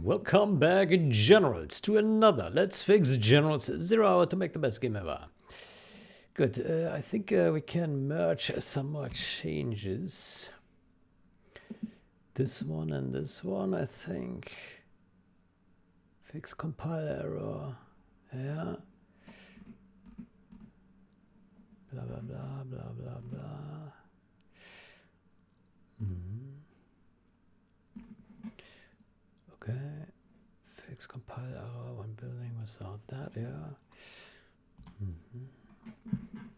Welcome back, Generals, to another Let's Fix Generals 0 Hour to make the best game ever. Good, I think we can merge some more changes. This one and this one, I think. Fix compile error. Yeah. Blah, blah, blah, blah, blah, blah. Okay. Fix compile error when building without that, yeah.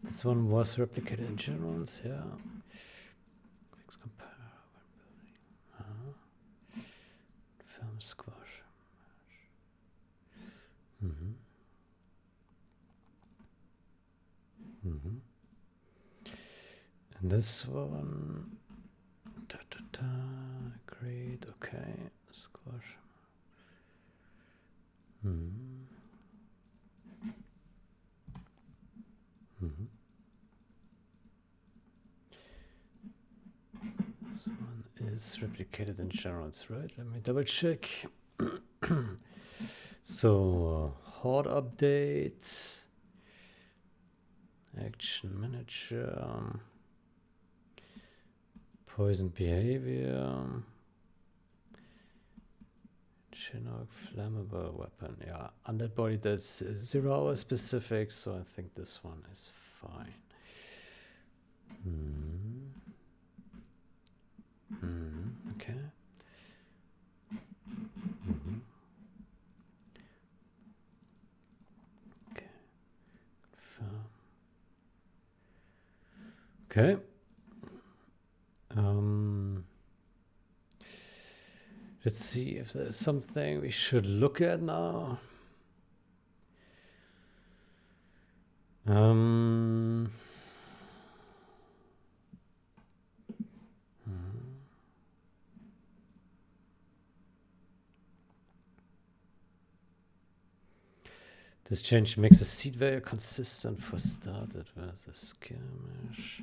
This one was replicated in Generals, yeah. Fix compile error when building. Film squash. And this one, great, okay, squash. This one is replicated in Generals, right? Let me double check. So, hard updates, action manager, poison behavior, Chinook flammable weapon. Yeah, undead body, that's 0 hour specific, so I think this one is fine. Okay. Okay. Confirm. Okay. Let's see if there's something we should look at now. This change makes the seed value consistent for started versus skirmish.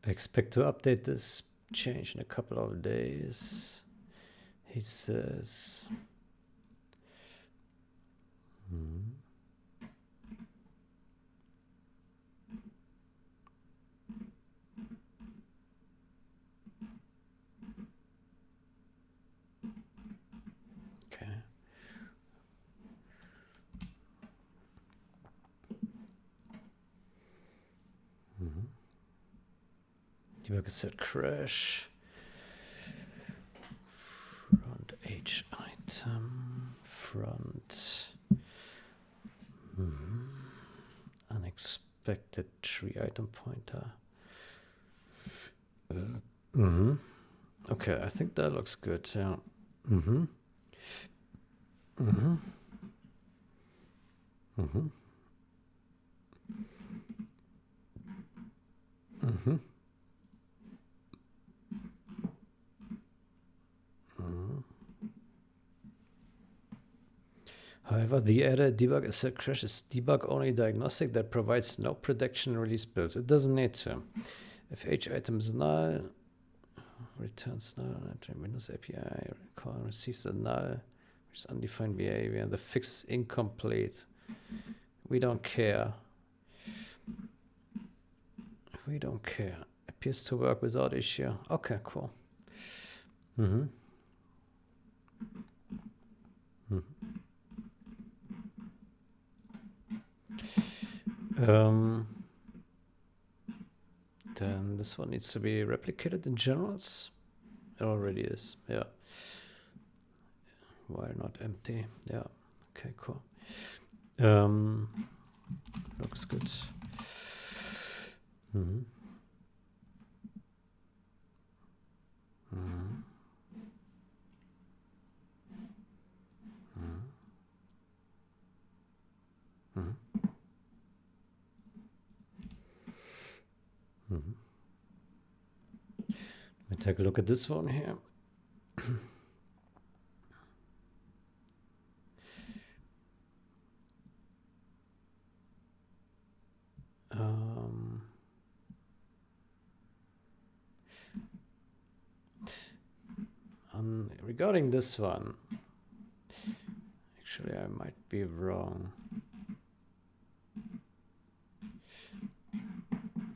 I expect to update this change in a couple of days, he says. Okay. Debug set crash. Front H item. Front. Unexpected tree item pointer. Okay, I think that looks good. Yeah. However, the added debug asset crash is debug only diagnostic that provides no prediction release builds. It doesn't need to. If H item is null, returns null, entering Windows API, call receives a null, which is undefined behavior, the fix is incomplete. We don't care. We don't care. Appears to work without issue. Okay, cool. Then this one needs to be replicated in Generals. It already is, yeah. Why not empty? Yeah, okay, cool. Looks good. Let me take a look at this one here. regarding this one, actually I might be wrong.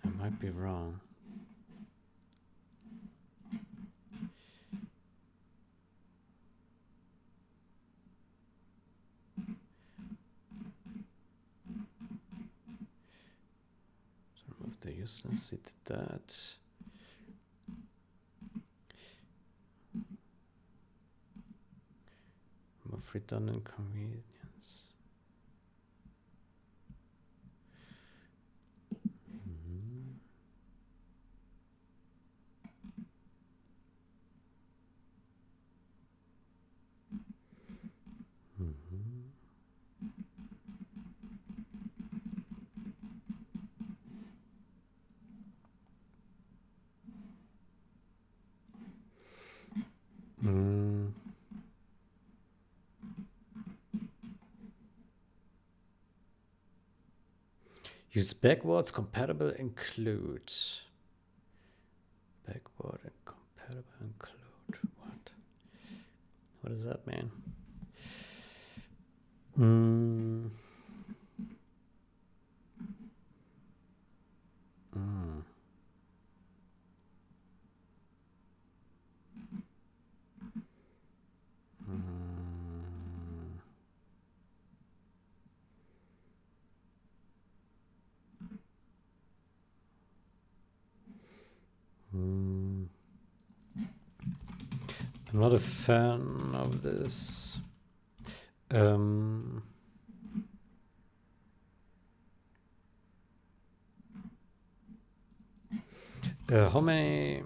I might be wrong. So remove the useless, it did that. Remove redundant convenience. Use backwards compatible include. Backward and compatible include. What? What does that mean? I'm not a fan of this. How many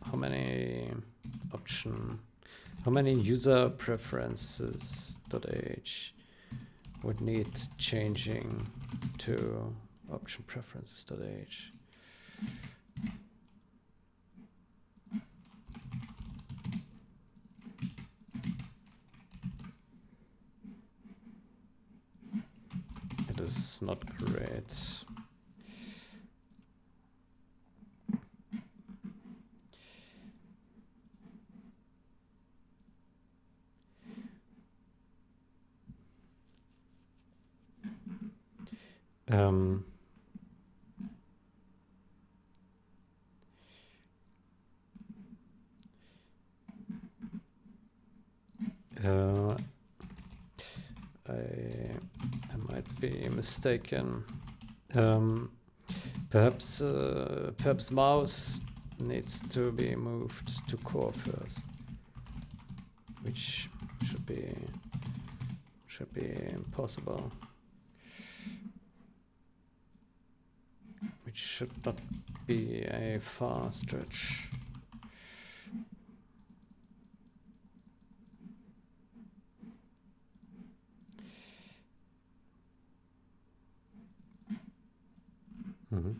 how many user preferences.h would need changing to option preferences.h? It is not great. I might be mistaken. Perhaps mouse needs to be moved to core first, which should be impossible. Which should not be a far stretch. Okay.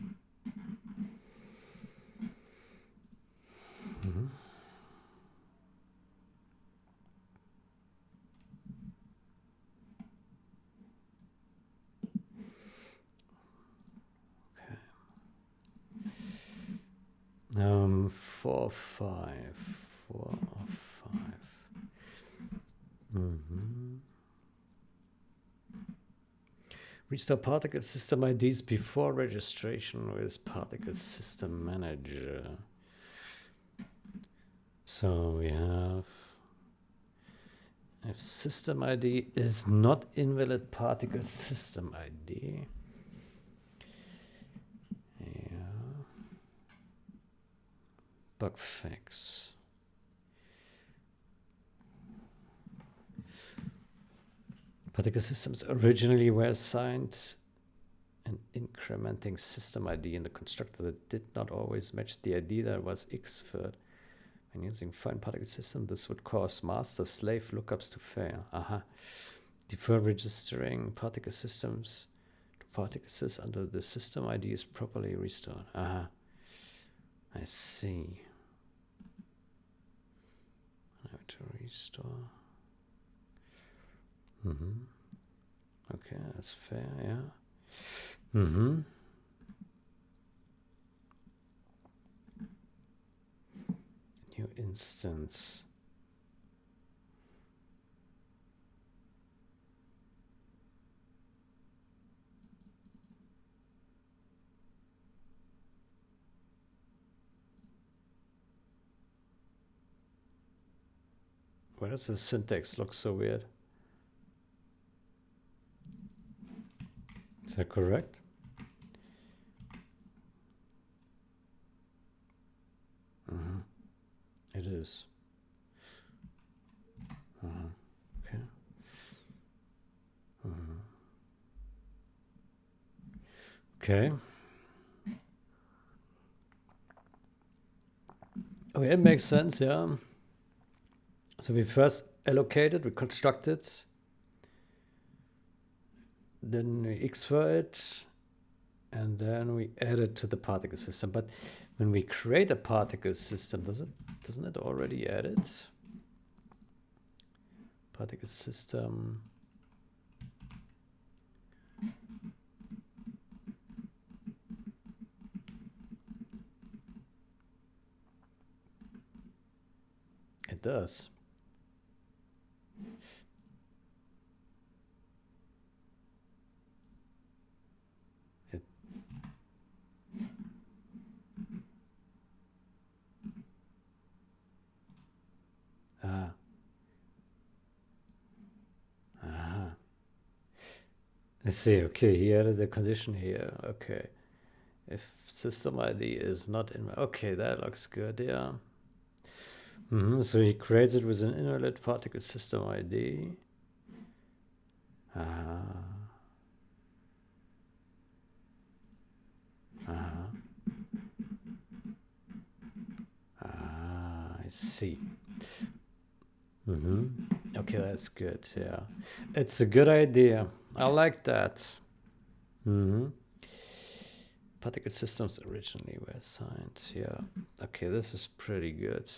4 of 5. 4 of 5. Restore particle system IDs before registration with particle system manager. So we have if system ID is not invalid particle system ID. Yeah. Bug fix. Particle systems originally were assigned an incrementing system ID in the constructor that did not always match the ID that was exferred. When using find particle system, this would cause master-slave lookups to fail. Defer registering particle systems to particle sys until the system ID is properly restored. I see. I have to restore. Okay, that's fair, yeah. New instance. Why does the syntax look so weird? Is that correct? It is. Okay. Okay. Okay, it makes sense, yeah. So we first allocated, we constructed, then we x for it, and then we add it to the particle system. But when we create a particle system, doesn't it already add it? Particle system. It does. I see. Okay, he added the condition here. Okay. If system ID is not in my... Okay, that looks good, yeah. So he creates it with an invalid particle system ID. I see. Okay, that's good, yeah. It's a good idea. I like that. Particle systems originally were assigned. Yeah. Okay, this is pretty good.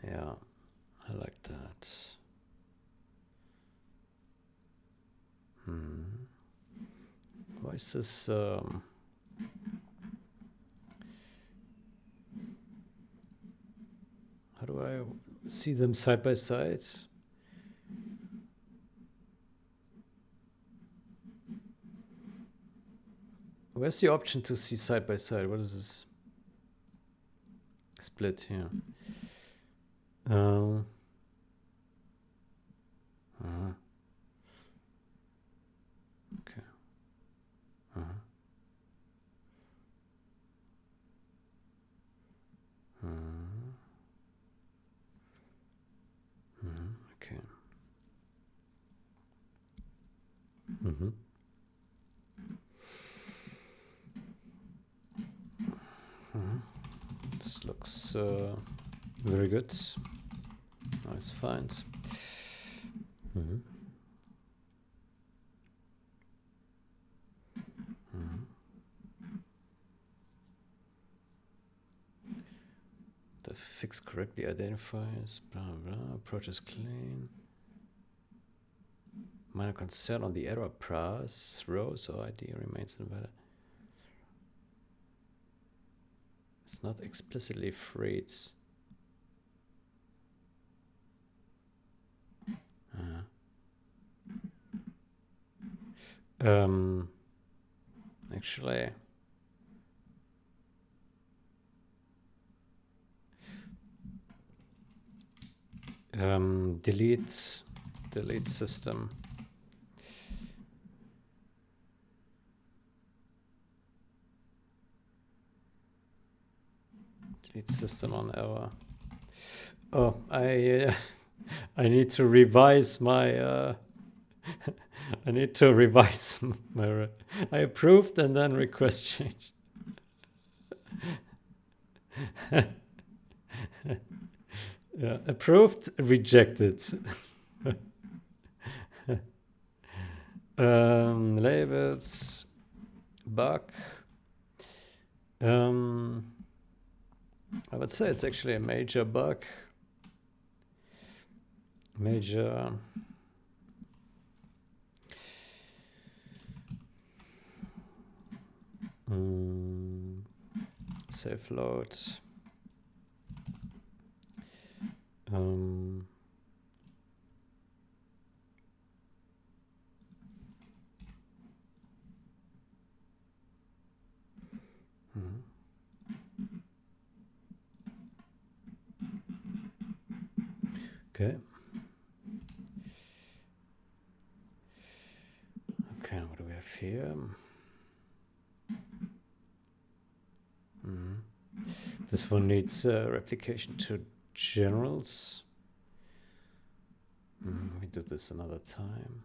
Yeah, I like that. Why is this? How do I see them side by side? Where's the option to see side by side? What is this? Split here. Okay. Okay. This looks very good. Nice find. The fix correctly identifies, blah, blah, approach is clean. Minor concern on the error path, row, so ID remains invalid. It's not explicitly freed. Actually, delete system. Delete system on error. Oh, I need to revise my. I need to revise my. I approved and then request change. Yeah, approved, rejected. Labels, bug. I would say it's actually a major bug. Major. Save load. Okay. Okay, what do we have here? This one needs replication to generals. We do this another time.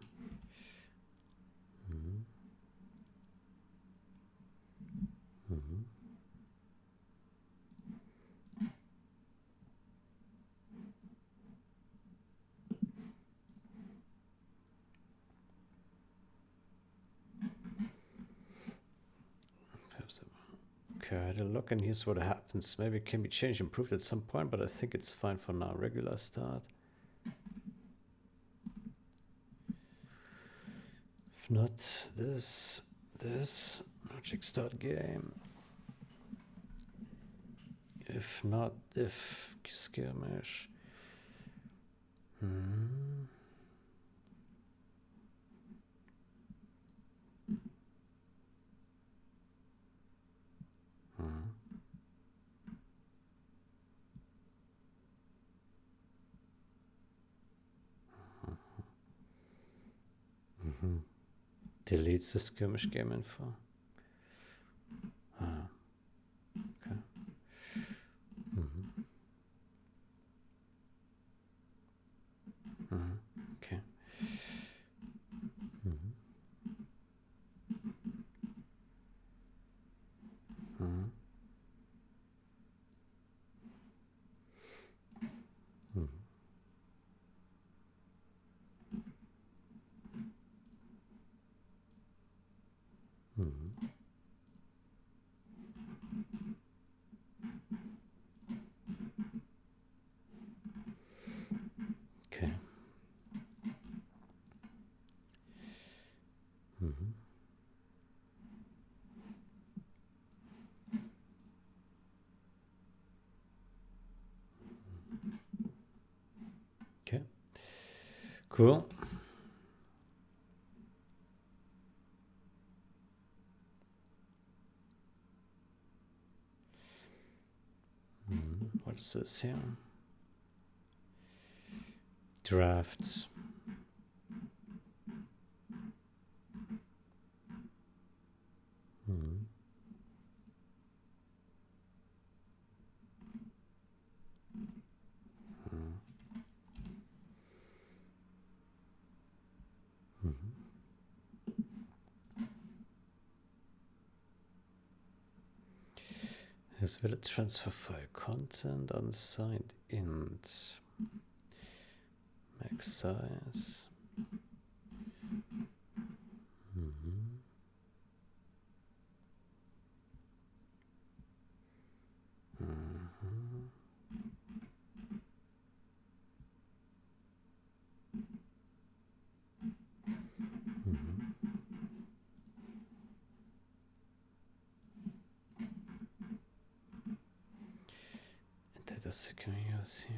Okay, I had a look and here's what happens. Maybe it can be changed, improved at some point, but I think it's fine for now. Regular start. If not, this, logic start game. If not, if skirmish. Deletes the skirmish game info. Okay. Okay. Okay. Okay. Cool. What is this here? Drafts. Here's valid transfer file content, unsigned int, max size. Data securities here.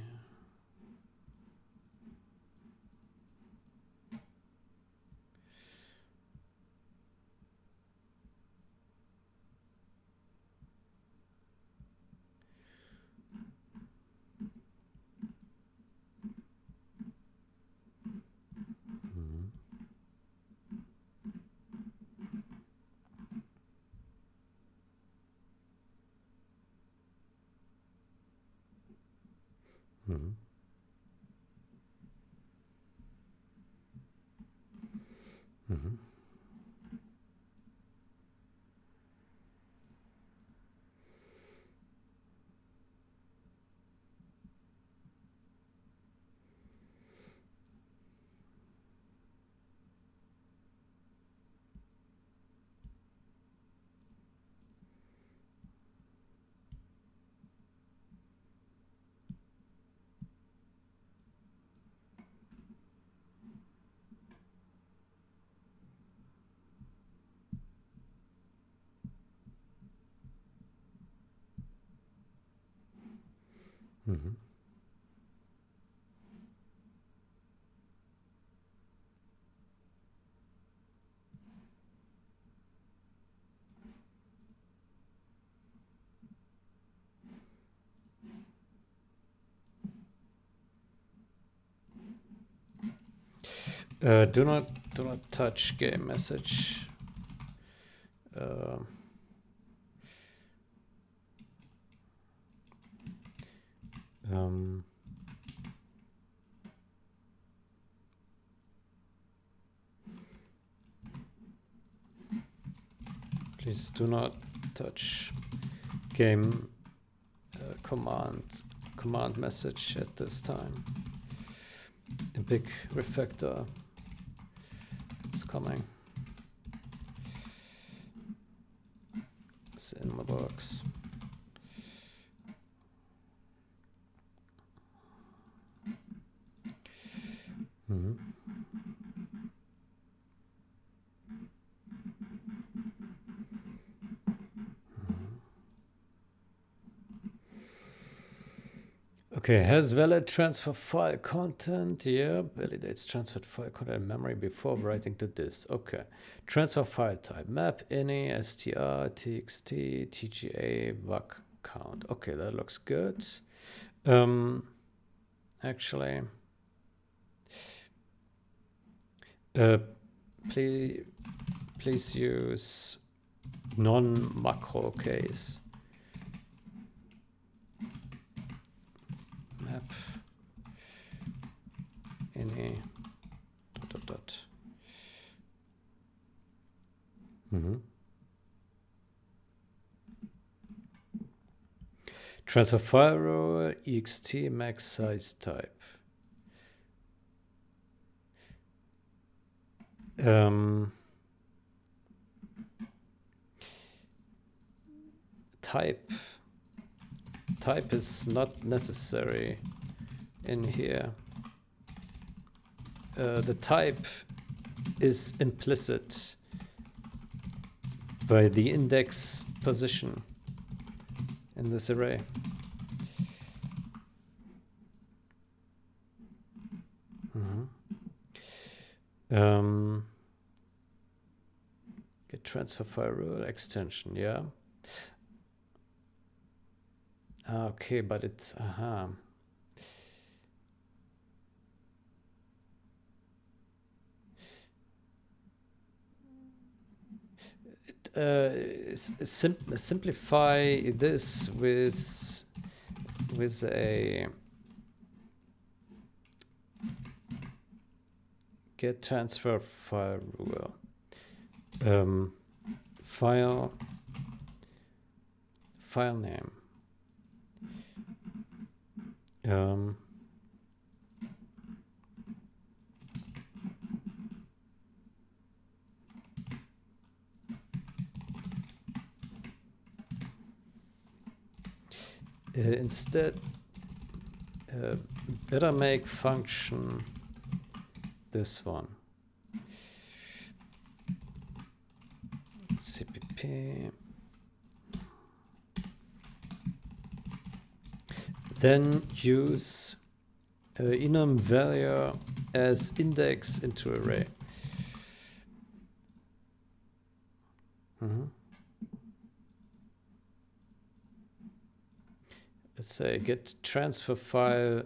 Mm-hmm. Do not touch game message. Please do not touch game command message at this time. A big refactor is coming. It's in my box. Mm-hmm. Okay, has valid transfer file content. Yeah, validates transferred file content in memory before writing to disk. Okay, transfer file type map ini str txt tga vec count. Okay, that looks good. Actually, please use non-macro case. Map any dot. Mm-hmm. Transfer file role ext max size type. Type is not necessary in here. The type is implicit by the index position in this array. Get transfer file rule extension, yeah. Okay, but it's simplify this with a get transfer file rule. File name. Instead, better make function this one. CPP. Then use enum value as index into array. Let's say get transfer file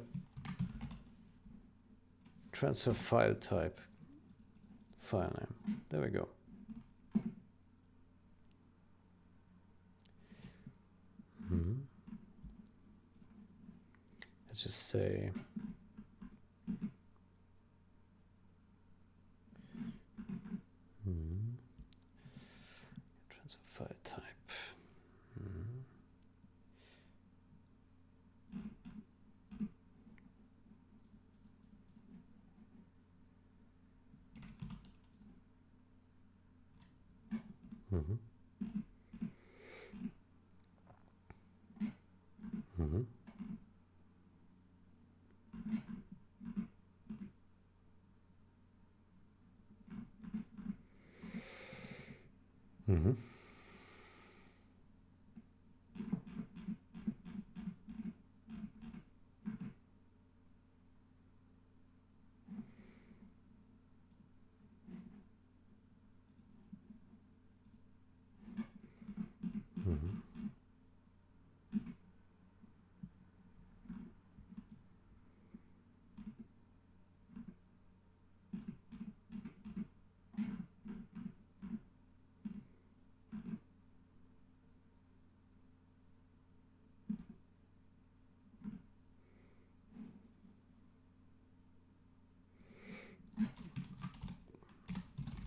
type file name. There we go. Let's just say transfer file type.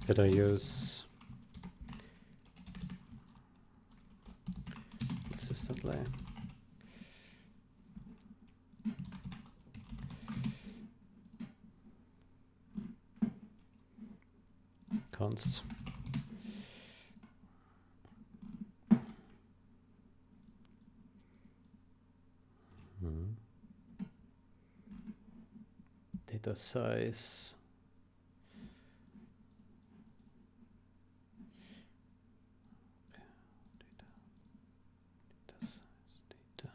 better use consistently. Const. Data size. Data size. Data.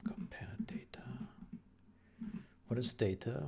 Compare data. What is data?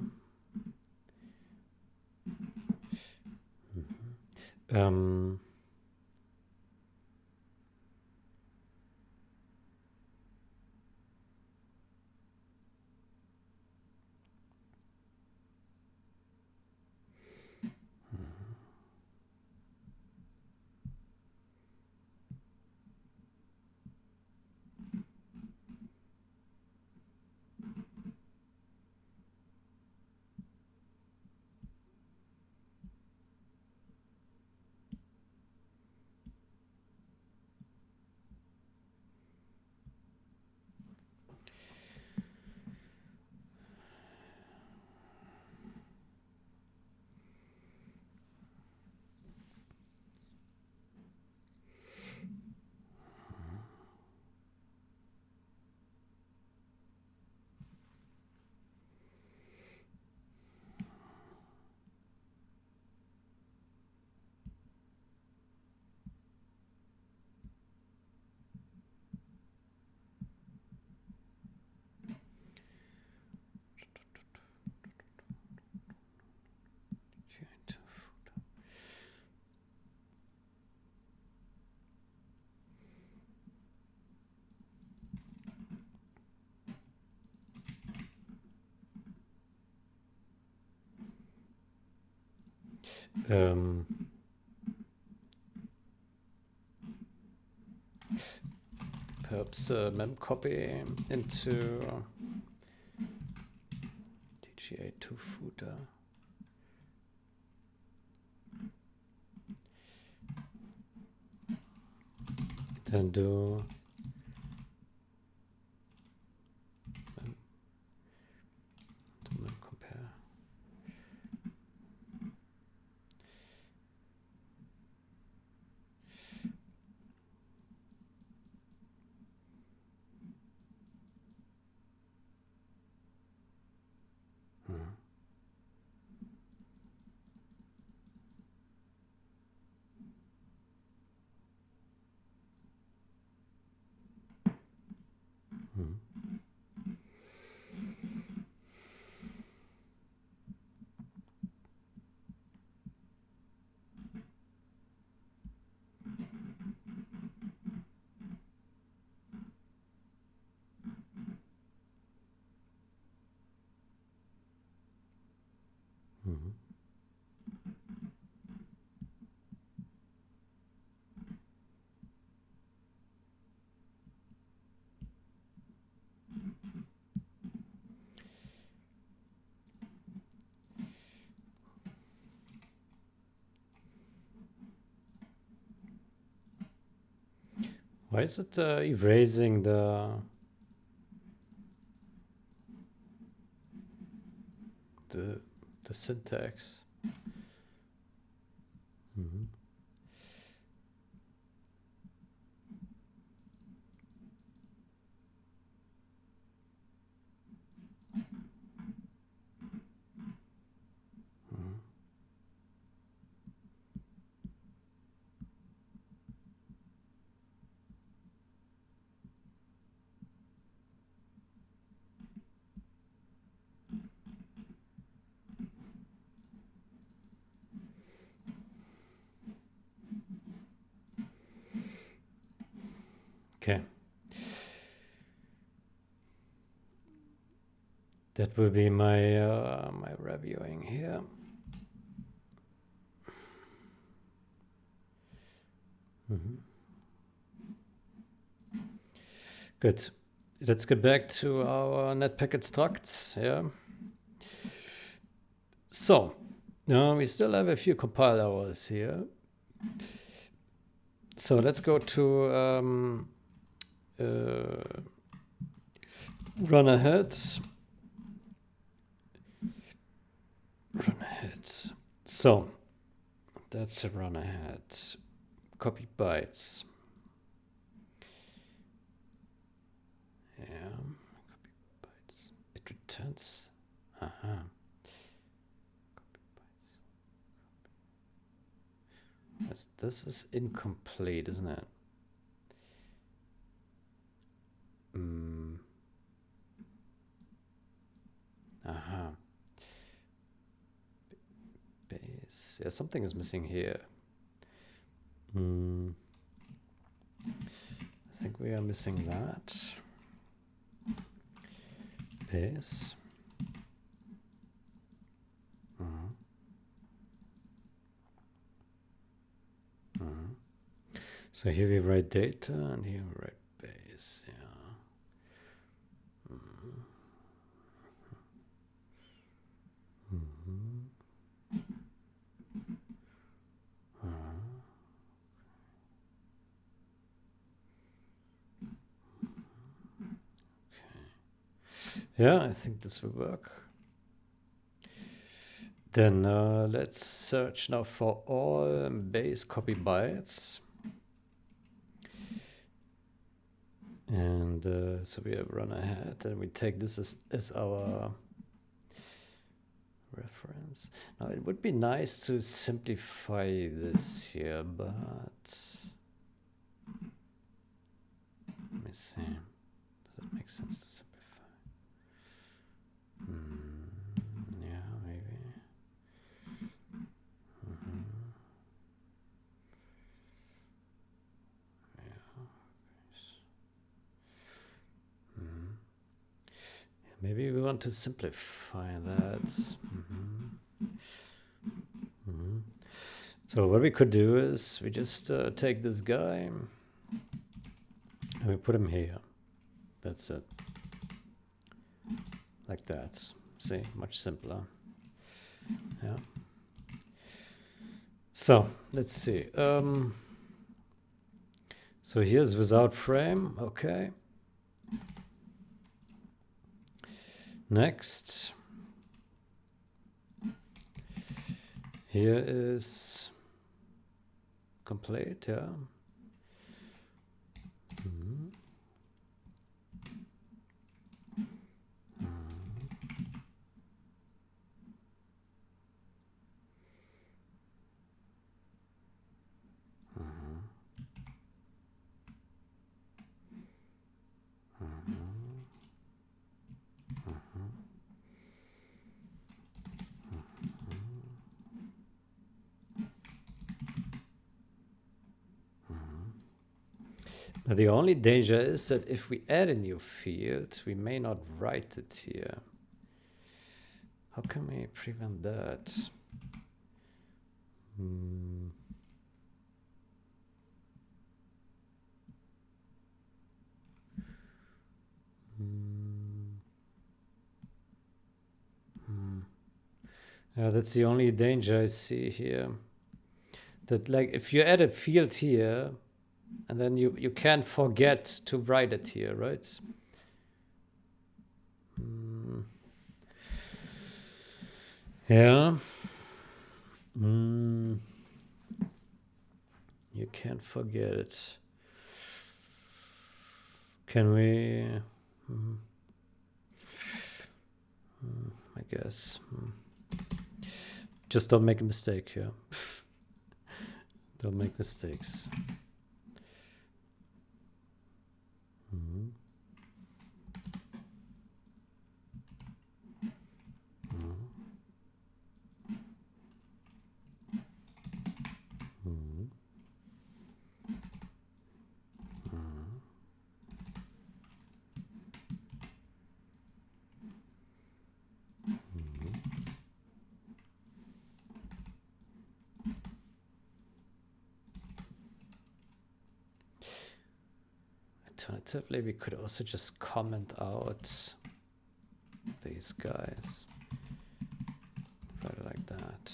Perhaps mem copy into DGA2 footer. Then do mem compare. Why is it erasing the syntax? Okay. That will be my my reviewing here. Good. Let's get back to our net packet structs. Yeah. So we still have a few compile hours here. So let's go to run ahead. Run ahead. So that's a run ahead. Copy bytes. Yeah. Copy bytes. It returns. Copy bytes. This is incomplete, isn't it? Base. Yeah, something is missing here. I think we are missing that. Base. So here we write data and here we write base. Yeah. Yeah, I think this will work. Then let's search now for all base copy bytes. And so we have run ahead and we take this as our reference. Now it would be nice to simplify this here, but let me see. Does it make sense to simplify? Yeah, maybe. Maybe we want to simplify that. So what we could do is we just take this guy and we put him here. That's it. Like that. See, much simpler. Yeah. So let's see. So here's without frame. Okay. Next. Here is complete. Yeah. Now the only danger is that if we add a new field, we may not write it here. How can we prevent that? Yeah, that's the only danger I see here. That like if you add a field here, and then you can't forget to write it here, right? Yeah. You can't forget it. Can we? I guess. Just don't make a mistake here. Don't make mistakes. Alternatively, we could also just comment out these guys. Right like that.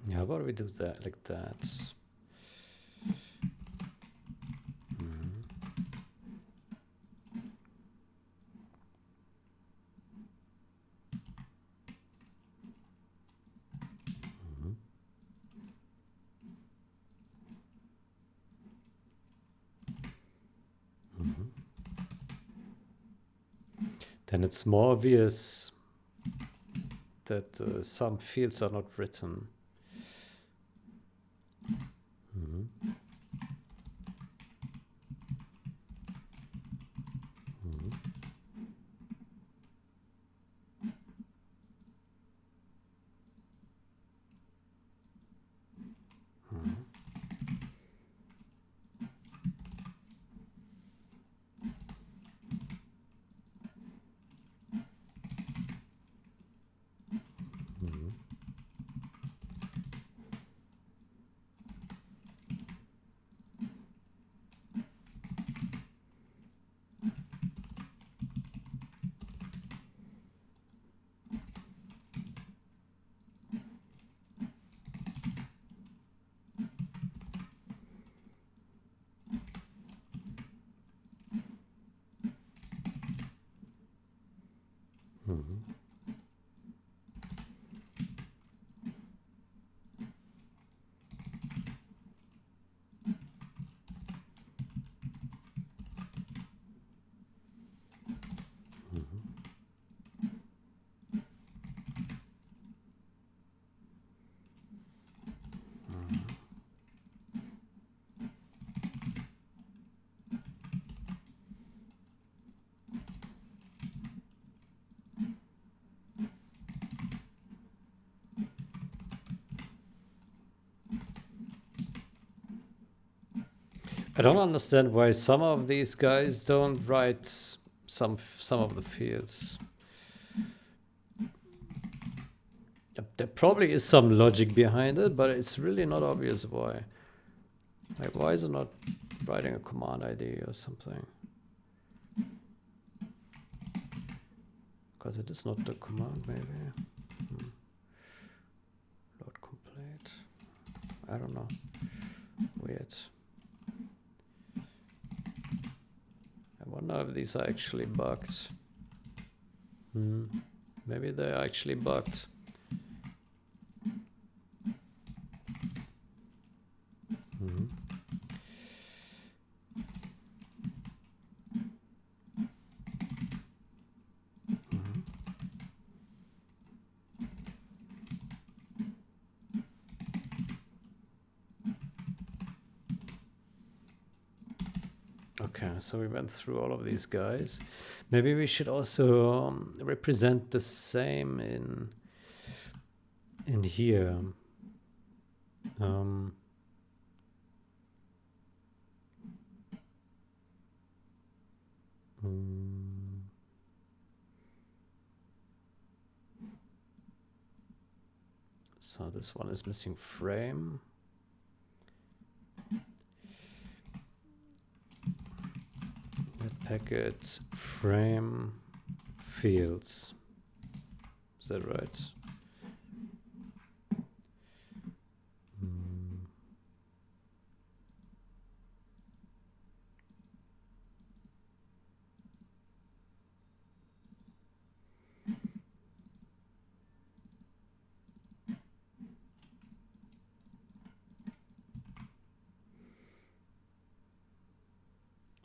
Yeah, how about we do that like that? Then it's more obvious that some fields are not written. I don't understand why some of these guys don't write some of the fields. There probably is some logic behind it, but it's really not obvious why. Like, why is it not writing a command ID or something? Because it is not the command, maybe. Load complete. I don't know. Weird. I wonder if these are actually bugged. Maybe they're actually bugged. Okay, so we went through all of these guys. Maybe we should also represent the same in here. So this one is missing frame. Packet frame fields. Is that right?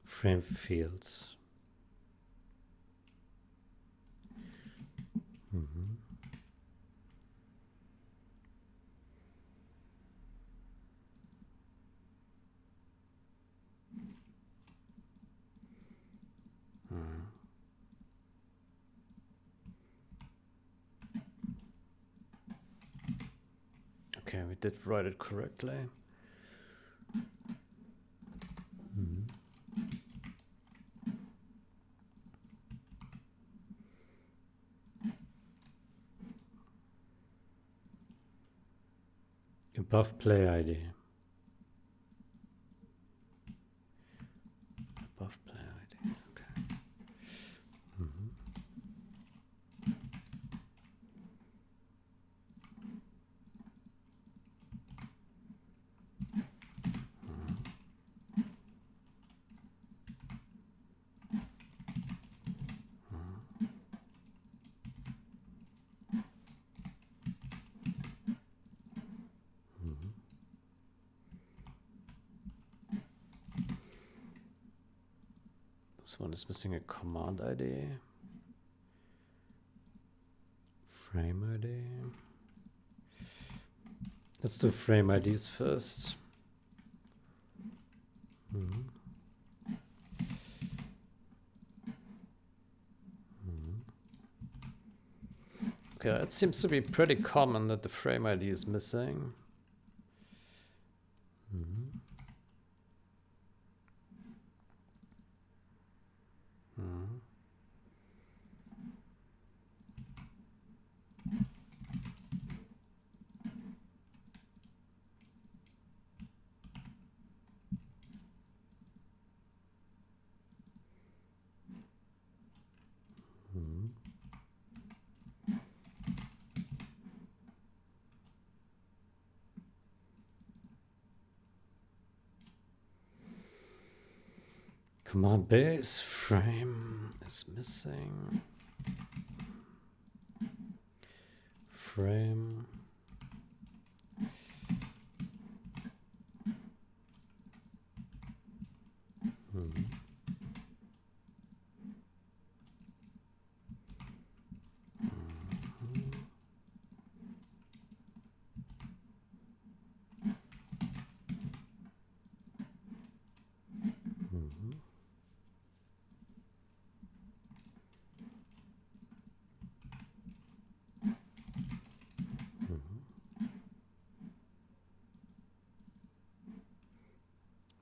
Frame fields. Okay, we did write it correctly. above play ID. Above play ID. Okay. Mm-hmm. This one is missing a command ID. Frame ID. Let's do frame IDs first. Okay, it seems to be pretty common that the frame ID is missing. Command base frame is missing. Frame.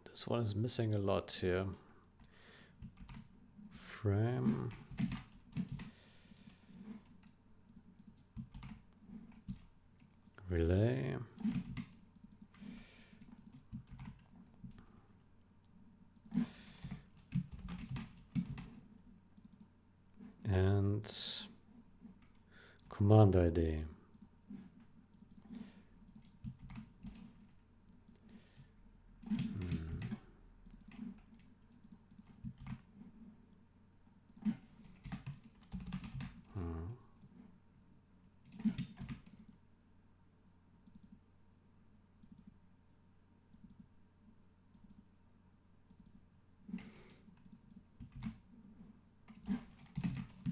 This one is missing a lot here. Frame. Relay. And command ID.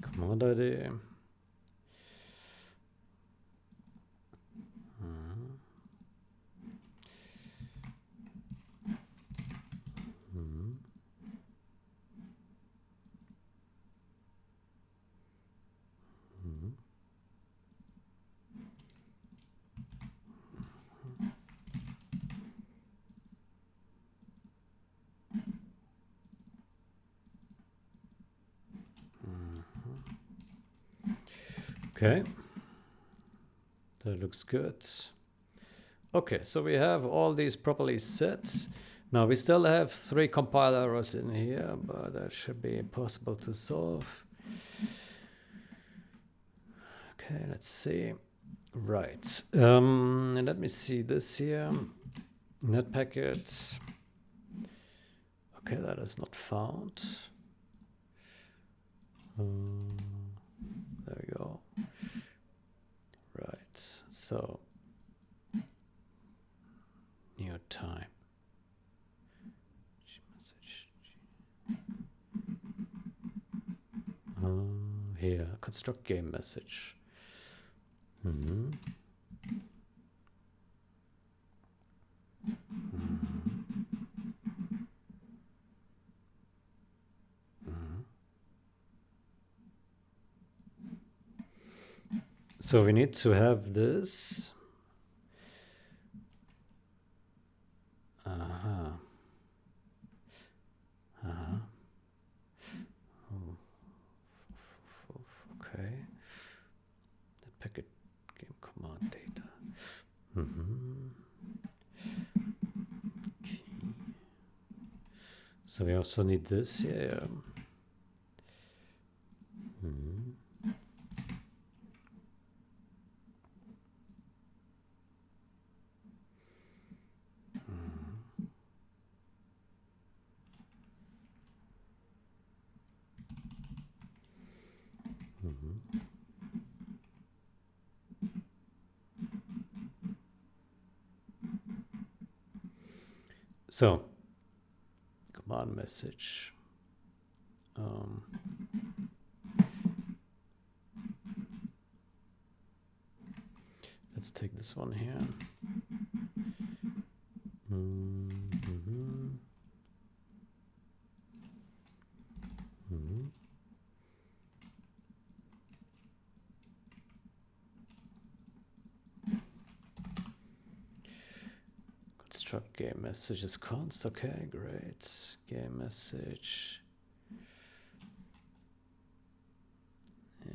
Command ID. Okay, that looks good. Okay, so we have all these properly set. Now we still have 3 compile errors in here, but that should be possible to solve. Okay, let's see. Right, let me see this here. Net packet. Okay, that is not found. There we go. Right, so new time. Here, construct game message. So we need to have this. Okay. The packet game command data. So we also need this here. So, command message. Let's take this one here. Construct game message as const. Okay, great. Game message. Yeah.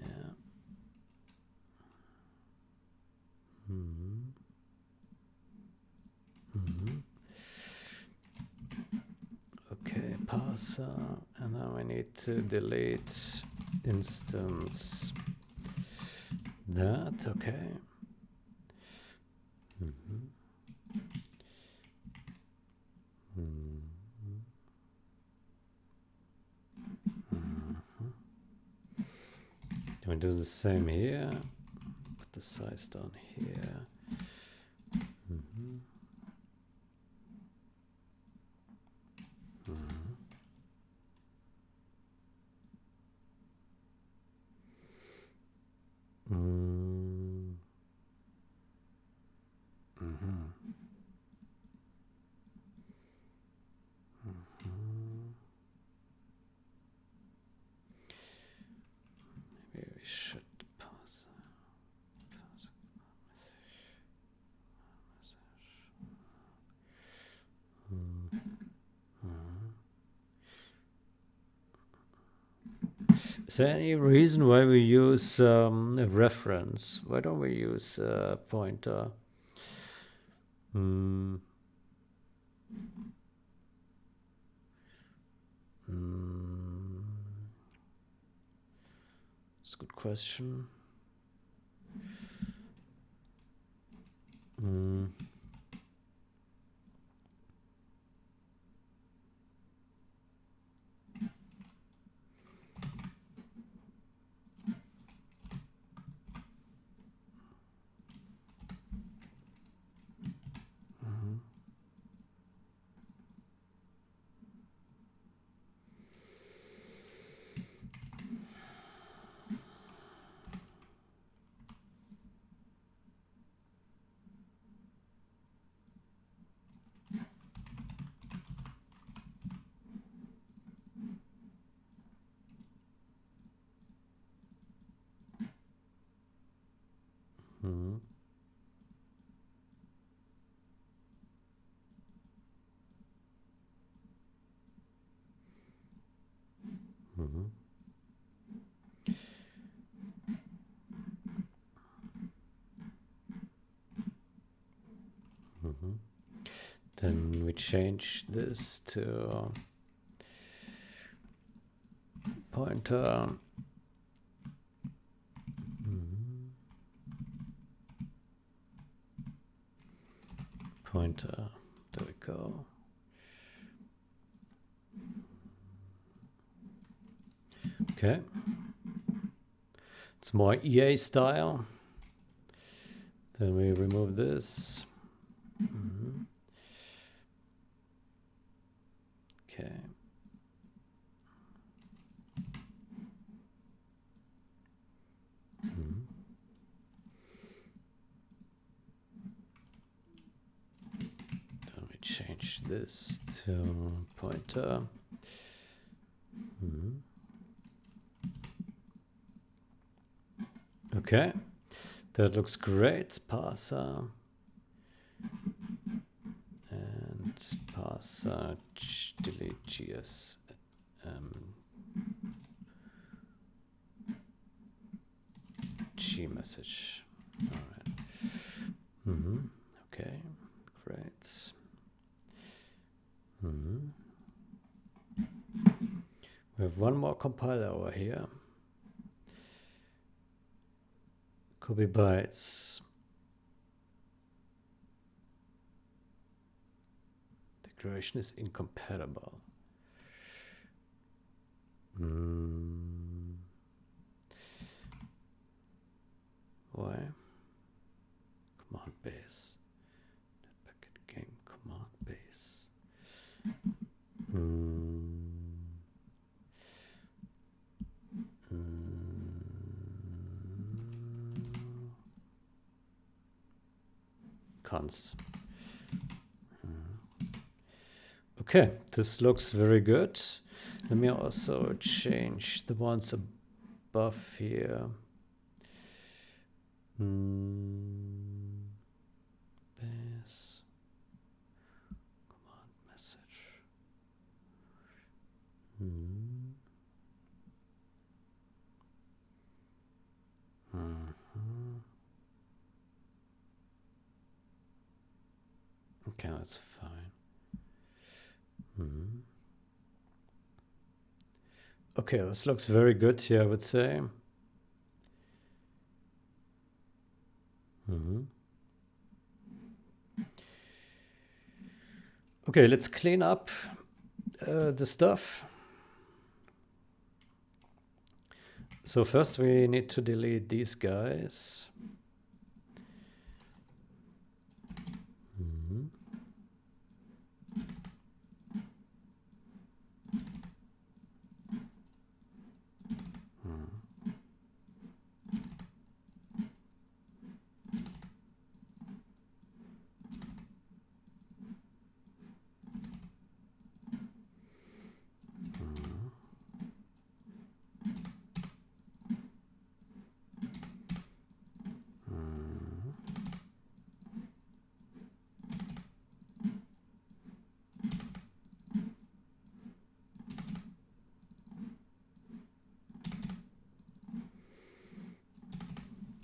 Okay, parser, and now I need to delete instance. That, okay. Can we do the same here? Put the size down here. Maybe we should pause. Is there any reason why we use a reference? Why don't we use a pointer? It's a good question. Then we change this to pointer. Pointer. There we go. Okay. It's more EA style. Then we remove this. Okay. Then we change this to pointer. Okay, that looks great. Parser and parser delete GS. G message. All right. Okay, great. one more compiler over here. Copy bytes. Declaration is incompatible. Why? Command base. Netpacket game command base. Cons. Okay, this looks very good. Let me also change the ones above here. Base. Command message. Okay, that's fine. Okay, this looks very good here, I would say. Okay, let's clean up the stuff. So first we need to delete these guys.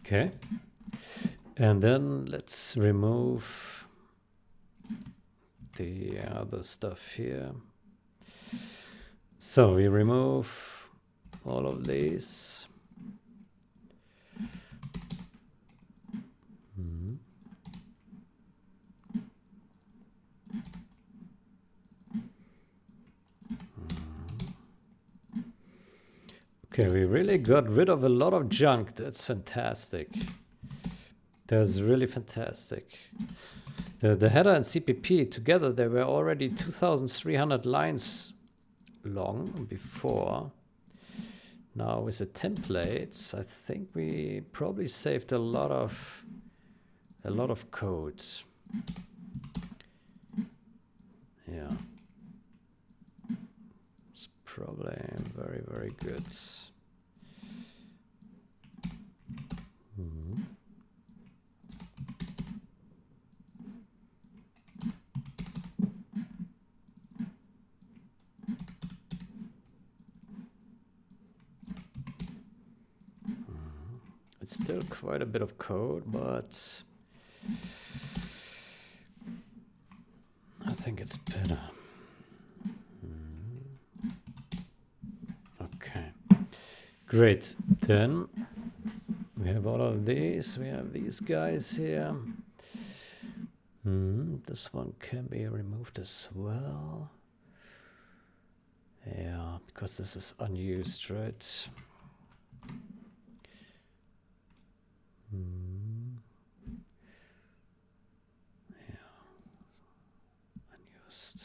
Okay, and then let's remove the other stuff here. So we remove all of these. Okay, we really got rid of a lot of junk. That's fantastic. That's really fantastic. The header and CPP together, they were already 2,300 lines long before. Now with the templates, I think we probably saved a lot of code. Yeah. It's probably very, very good. It's still quite a bit of code, but I think it's better. Okay, great. Then we have all of these. We have these guys here. This one can be removed as well. Yeah, because this is unused, right? Yeah, unused.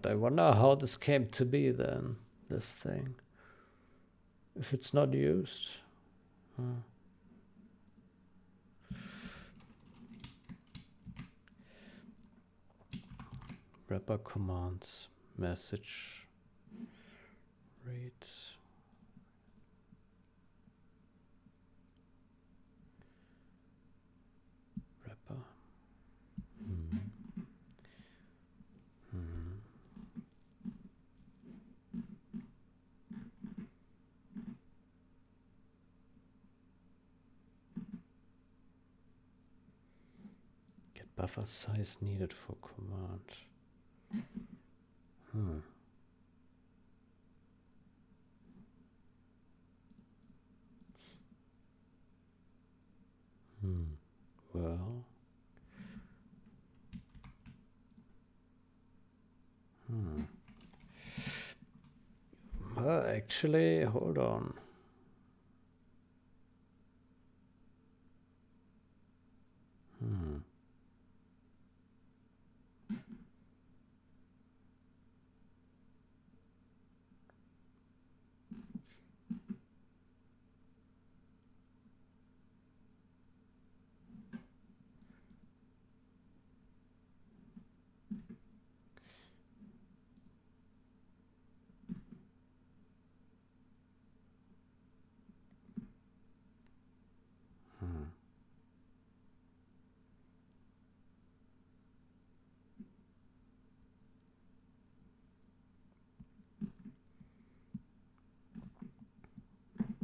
But I wonder how this came to be then, this thing. If it's not used. Wrapper commands, message, reads. Wrapper. Get buffer size needed for command. Well. Well, actually, hold on.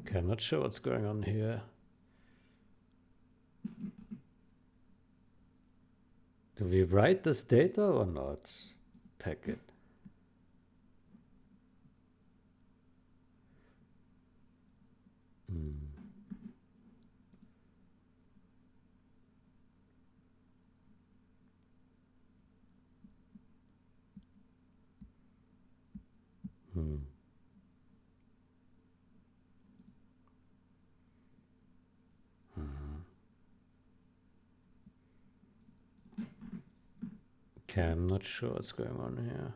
Okay, I'm not sure what's going on here. Do we write this data or not? Packet. Okay, I'm not sure what's going on here.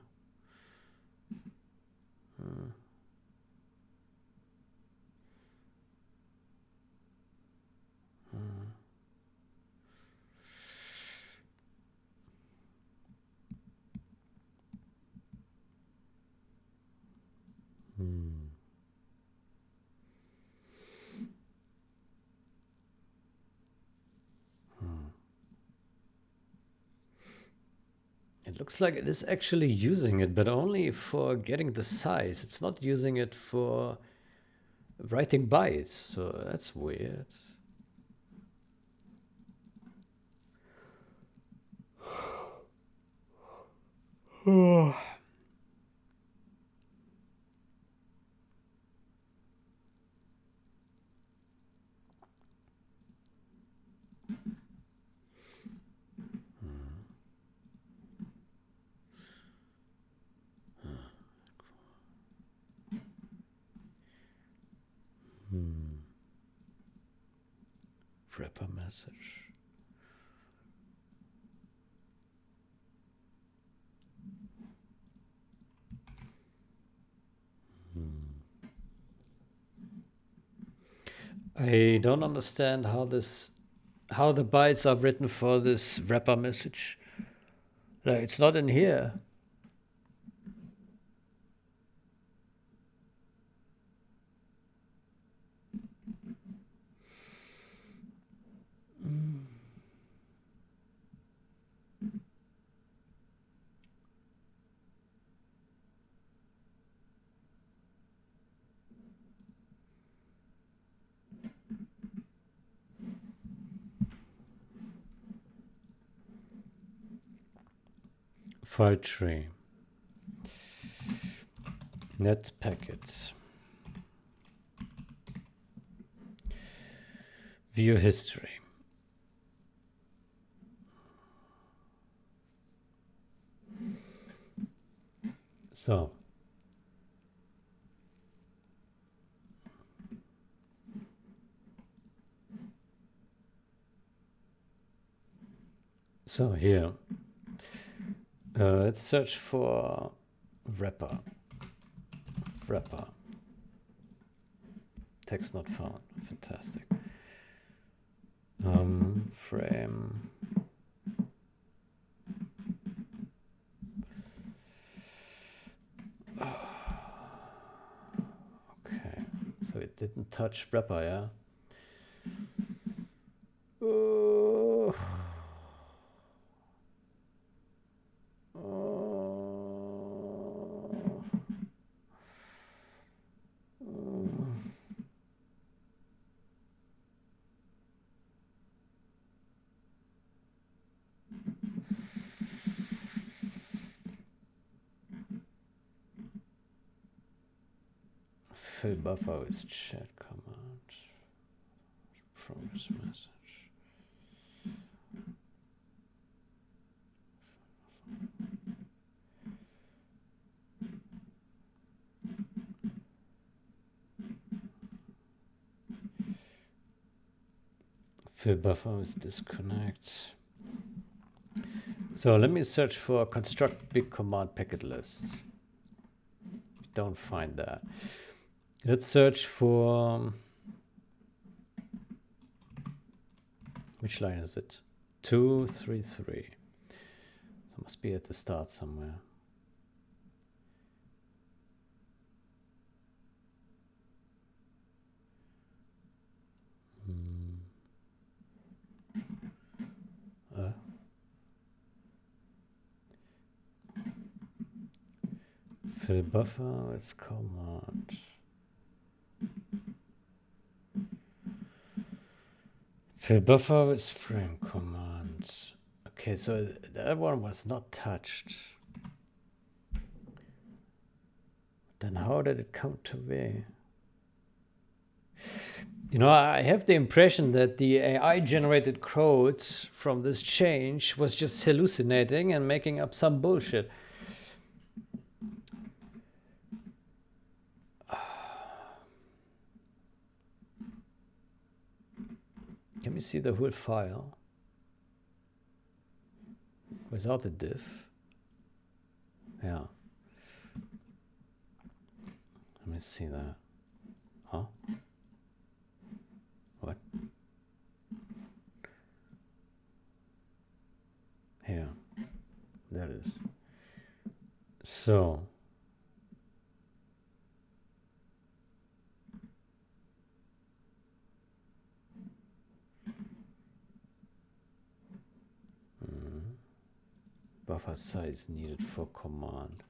It looks like it is actually using it, but only for getting the size. It's not using it for writing bytes, so that's weird. Wrapper message. I don't understand how the bytes are written for this wrapper message. Like, it's not in here. File tree. Net packets. View history. So here, let's search for wrapper, wrapper, text not found, fantastic. Frame. Okay, so it didn't touch wrapper, yeah? Fill buffer with chat command. Progress message. Fill buffer with disconnect. So let me search for construct big command packet list. Don't find that. Let's search for, which line is it? 233. That must be at the start somewhere. Fill buffer with command. Fill buffer with frame command. Okay, so that one was not touched. Then how did it come to be? You know, I have the impression that the AI generated code from this change was just hallucinating and making up some bullshit. Can we see the whole file without the diff? Yeah. Let me see that. Huh? What? Here. That is. So. Buffer size needed for command.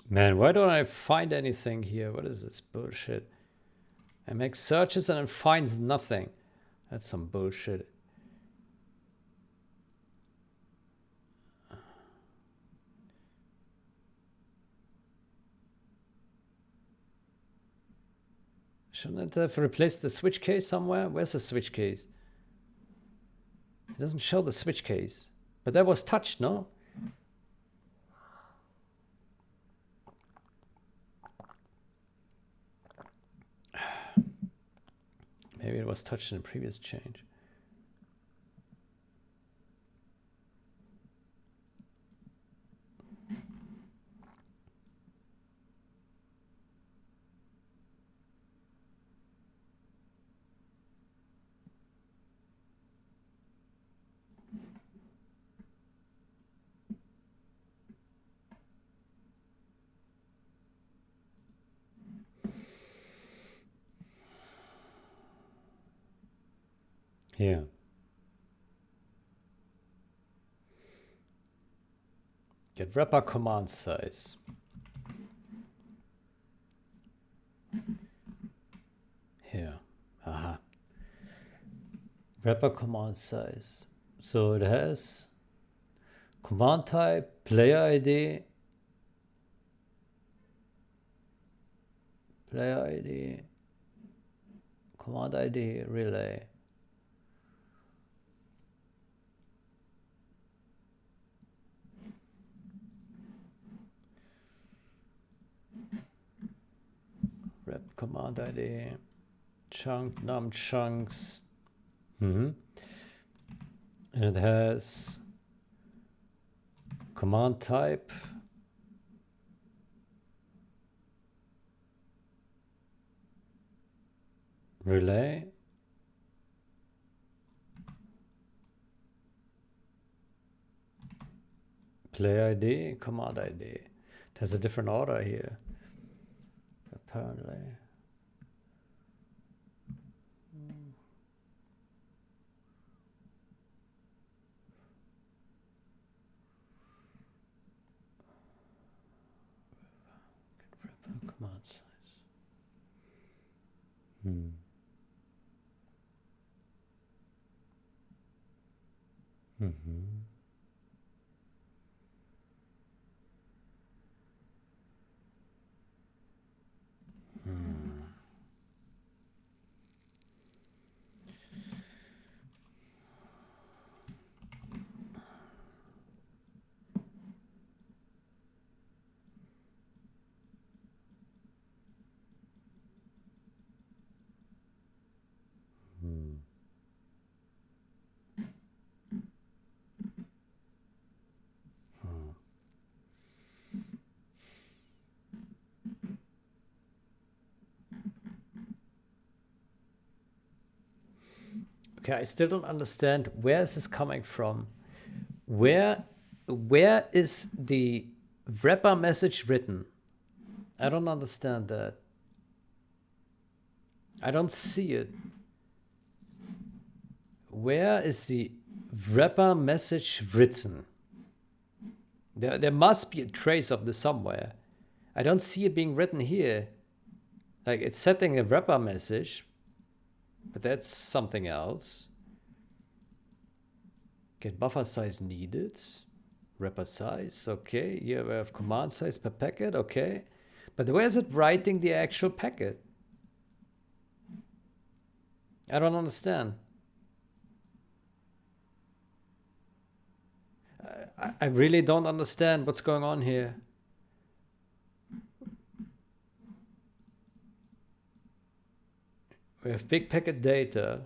Man, why don't I find anything here? What is this bullshit? I make searches and it finds nothing. That's some bullshit. Shouldn't it have replaced the switch case somewhere? Where's the switch case? It doesn't show the switch case. But that was touched, no? Maybe it was touched in a previous change. Here. Get wrapper command size. Here. Aha. Wrapper command size. So it has command type, player ID, Player ID, command ID, relay. Rep command ID, chunk, num chunks. And it has command type. Relay. Player ID, command ID. It has a different order here, apparently. Command size. Okay, I still don't understand where is this coming from. Where is the wrapper message written? I don't understand that. I don't see it. Where is the wrapper message written? There must be a trace of this somewhere. I don't see it being written here. Like, it's setting a wrapper message, but that's something else. Get buffer size needed. Wrapper size, okay. Here we have command size per packet, okay. But where is it writing the actual packet? I don't understand. I really don't understand what's going on here. We have big packet data.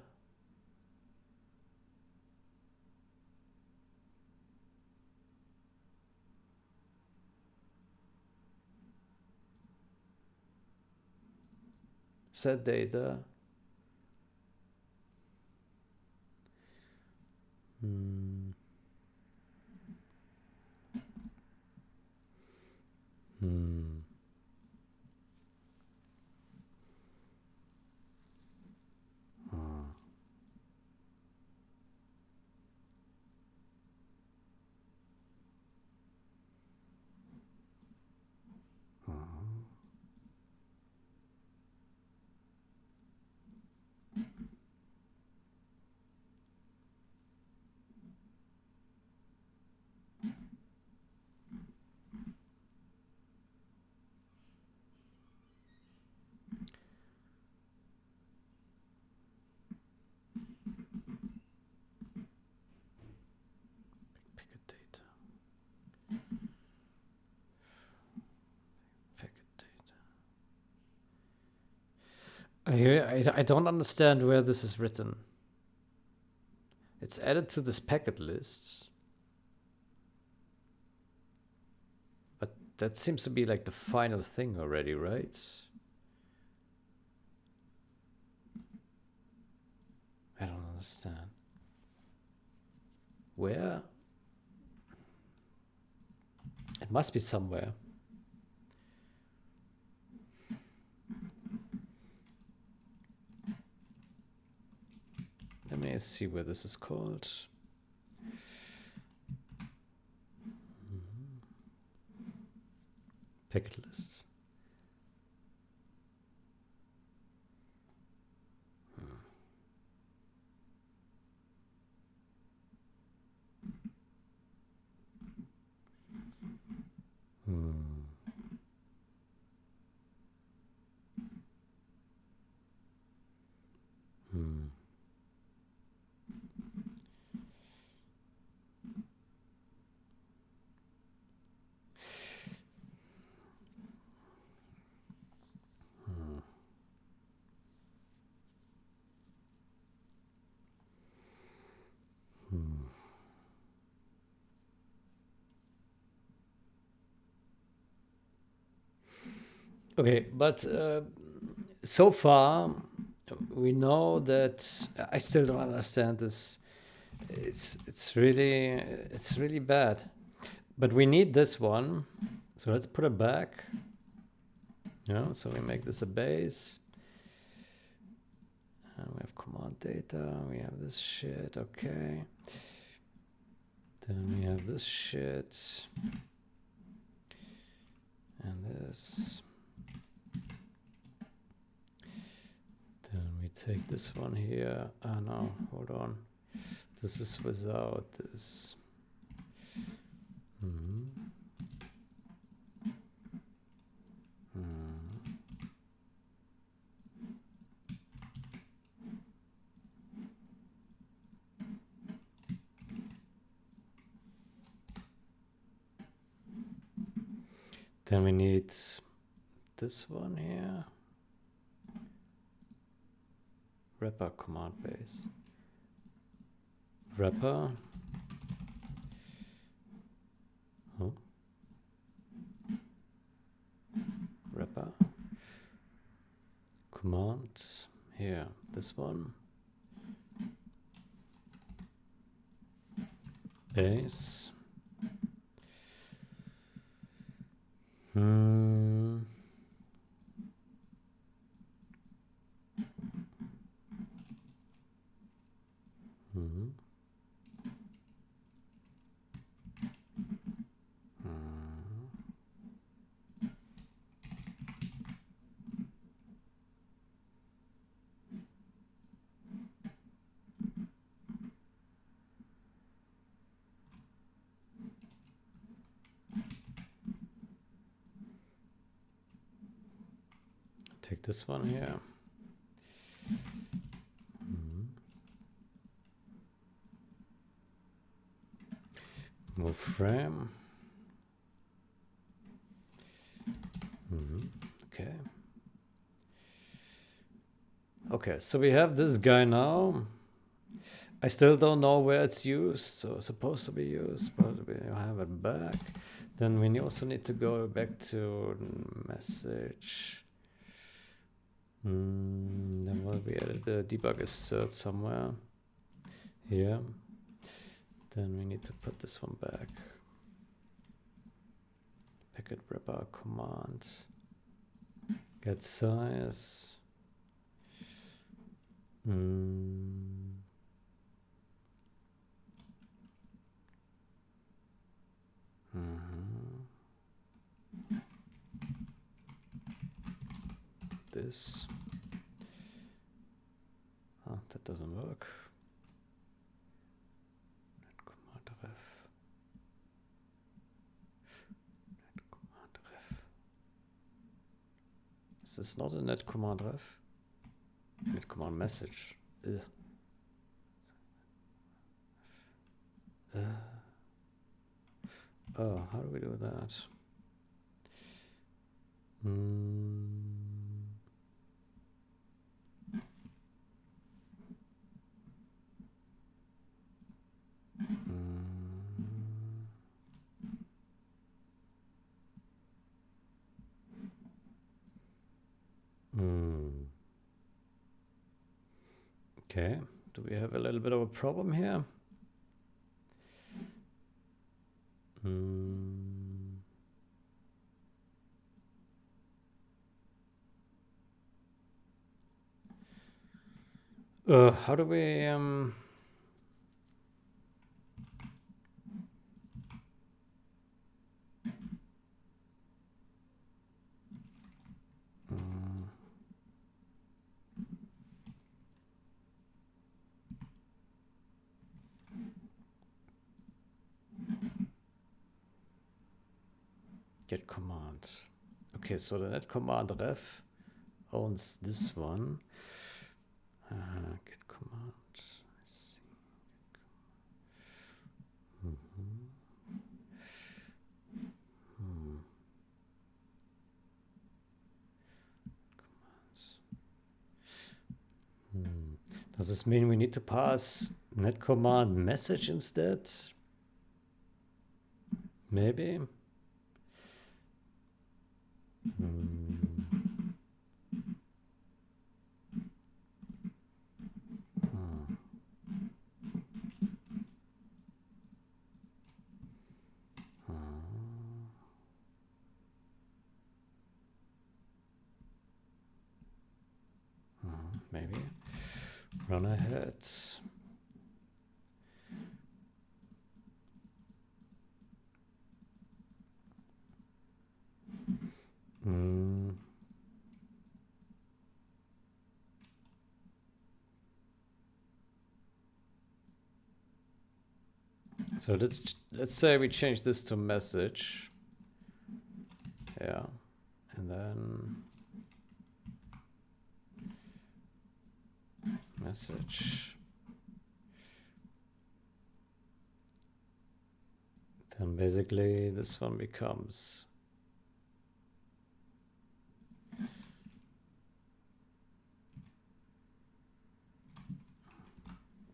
Set data. Packet data. Packet data. I don't understand where this is written. It's added to this packet list. But that seems to be like the final thing already, right? I don't understand. Where? It must be somewhere. Let me see where this is called. Packet list. Okay, but so far we know that I still don't understand this. It's really bad. But we need this one, so let's put it back. Yeah, so we make this a base. And we have command data. We have this shit. Okay. Then we have this shit. And this. Then we take this one here. Ah, no, hold on. This is without this. Hmm. Then we need this one here. Wrapper command base. Wrapper. Oh. Wrapper. Commands. Here, this one. Base. Hmm. Hmm. Take this one here. Move frame. Okay. Okay, so we have this guy now. I still don't know where it's used, so it's supposed to be used, but we have it back. Then we also need to go back to message. Then will be added the debug assert somewhere here. Then we need to put this one back. Packet wrapper command. Get size. This. Oh, that doesn't work. Net command ref. Net command ref. Is this not a net command ref? Net command message. Oh, how do we do that? Okay, do we have a little bit of a problem here? How do we get commands? Okay, so the net command ref owns this one. Get command. I see. Does this mean we need to pass net command message instead? Maybe. maybe. Run ahead. So let's say we change this to message. Yeah. And then message. Then basically this one becomes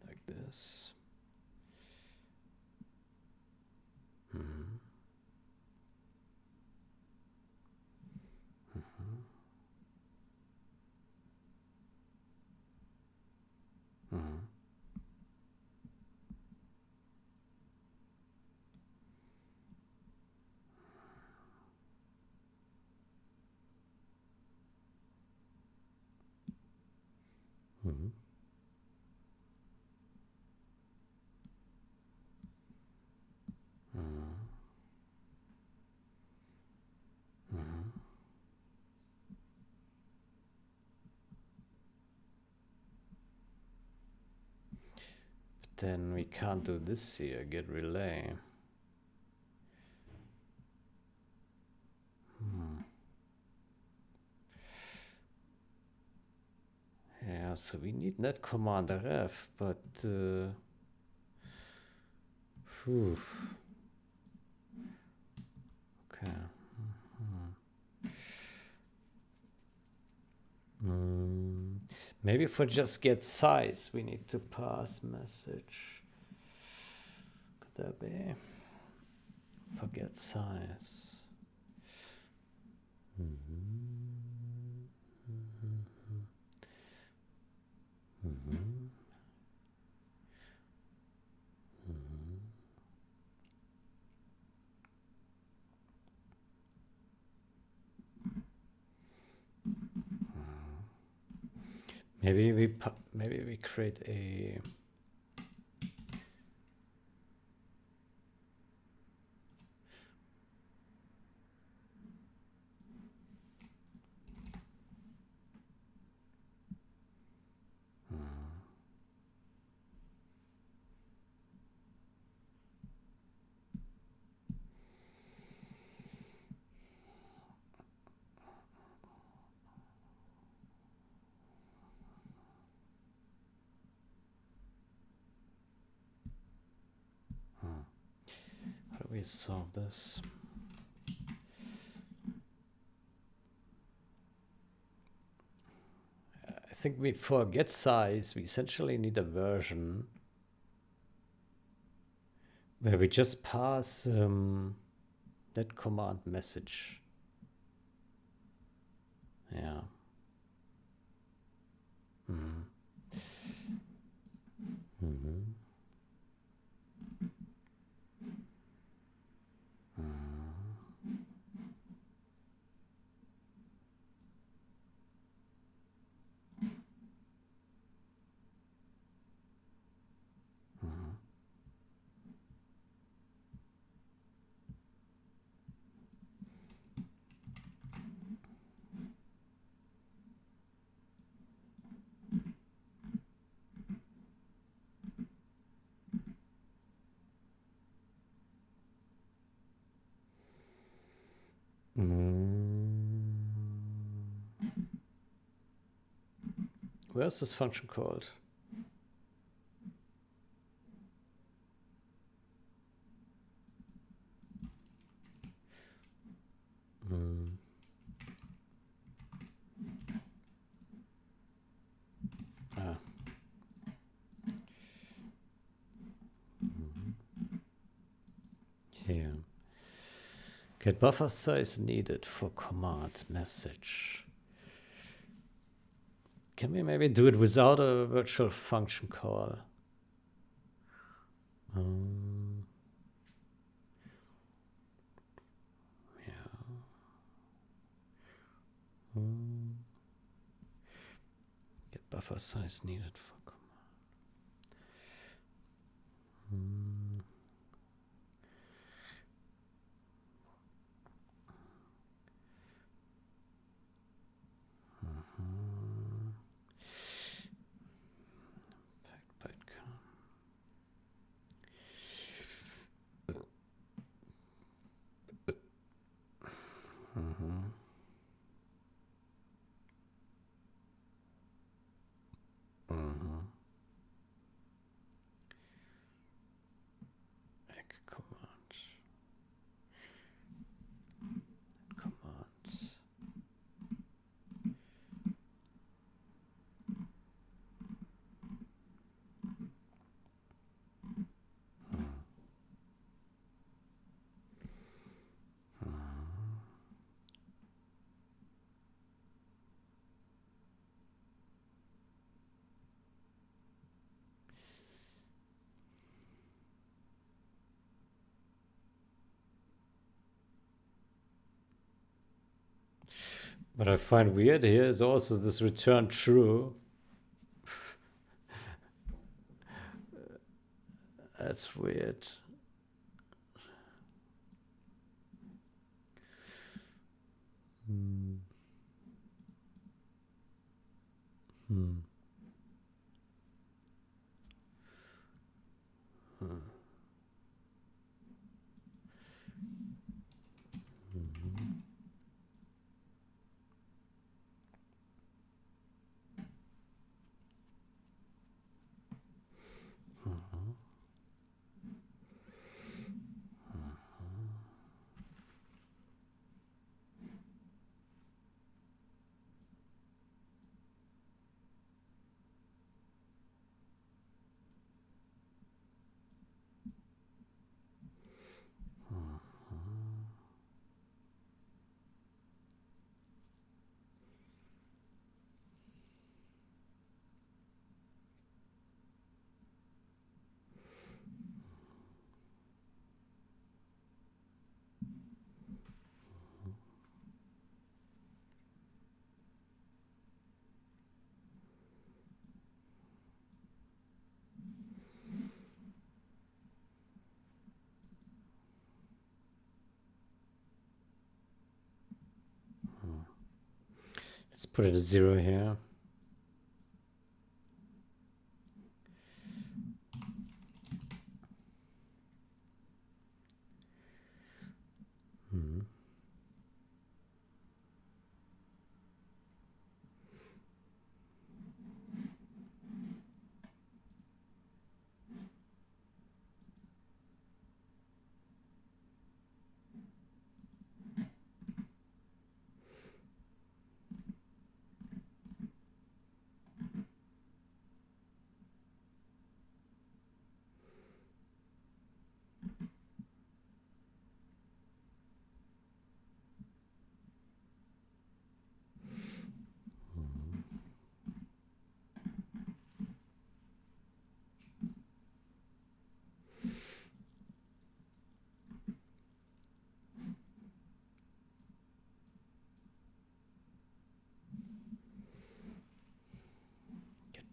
like this. Then we can't do this here, get relay. Yeah, so we need net command ref, but whew. Okay. Maybe for just get size, we need to pass message. Could that be? Forget size. Maybe we create a how do we solve this? I think for get size, we essentially need a version where we just pass that command message. Yeah. Where's this function called? Here. Get buffer size needed for command message. Can we maybe do it without a virtual function call? Get buffer size needed for What I find weird here is also this return true. That's weird. Let's put it a 0 here.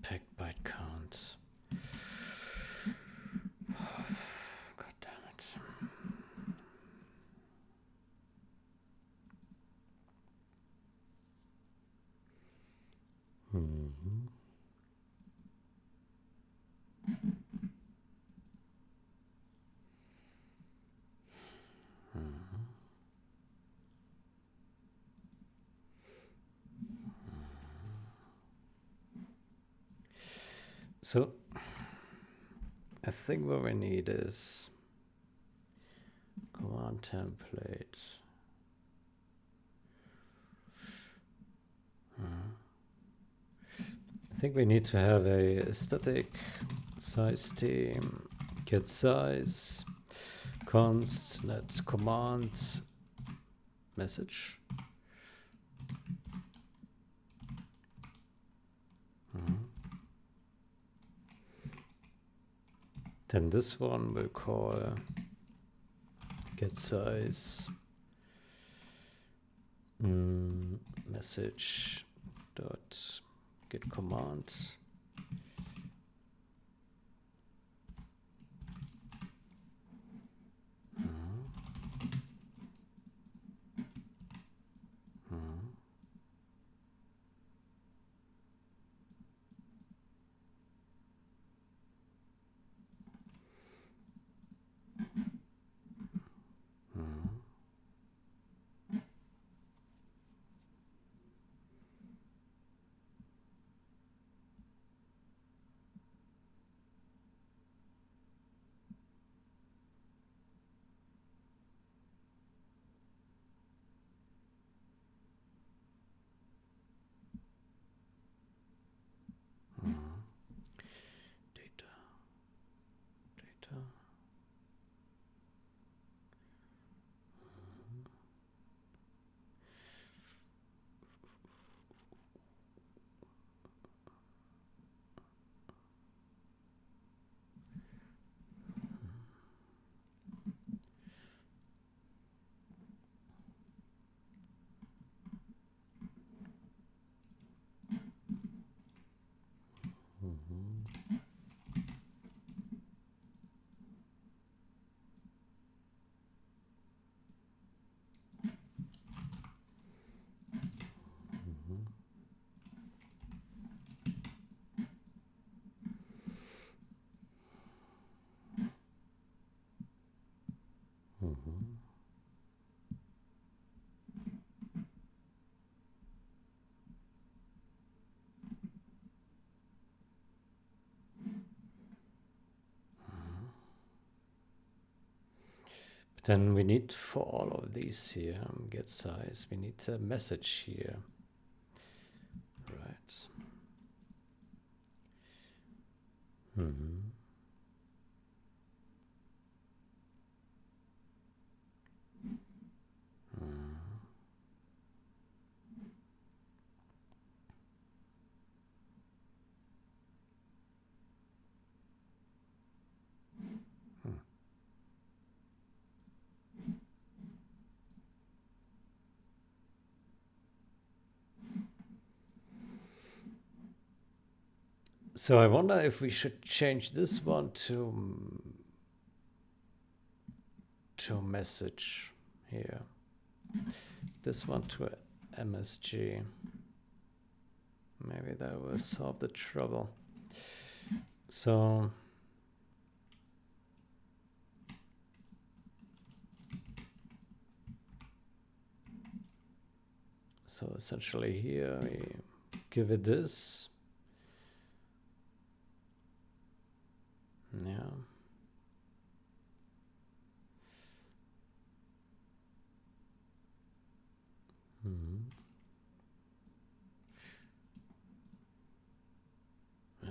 Packed byte counts. God damn it. So I think what we need is command template. I think we need to have a static size team, get size, const, net command, message. Then this one will call get size message dot git commands. Data. Then we need for all of these here, get size, we need a message here. Right. So I wonder if we should change this one to message here. This one to MSG. Maybe that will solve the trouble. So essentially here we give it this. Yeah. Yeah.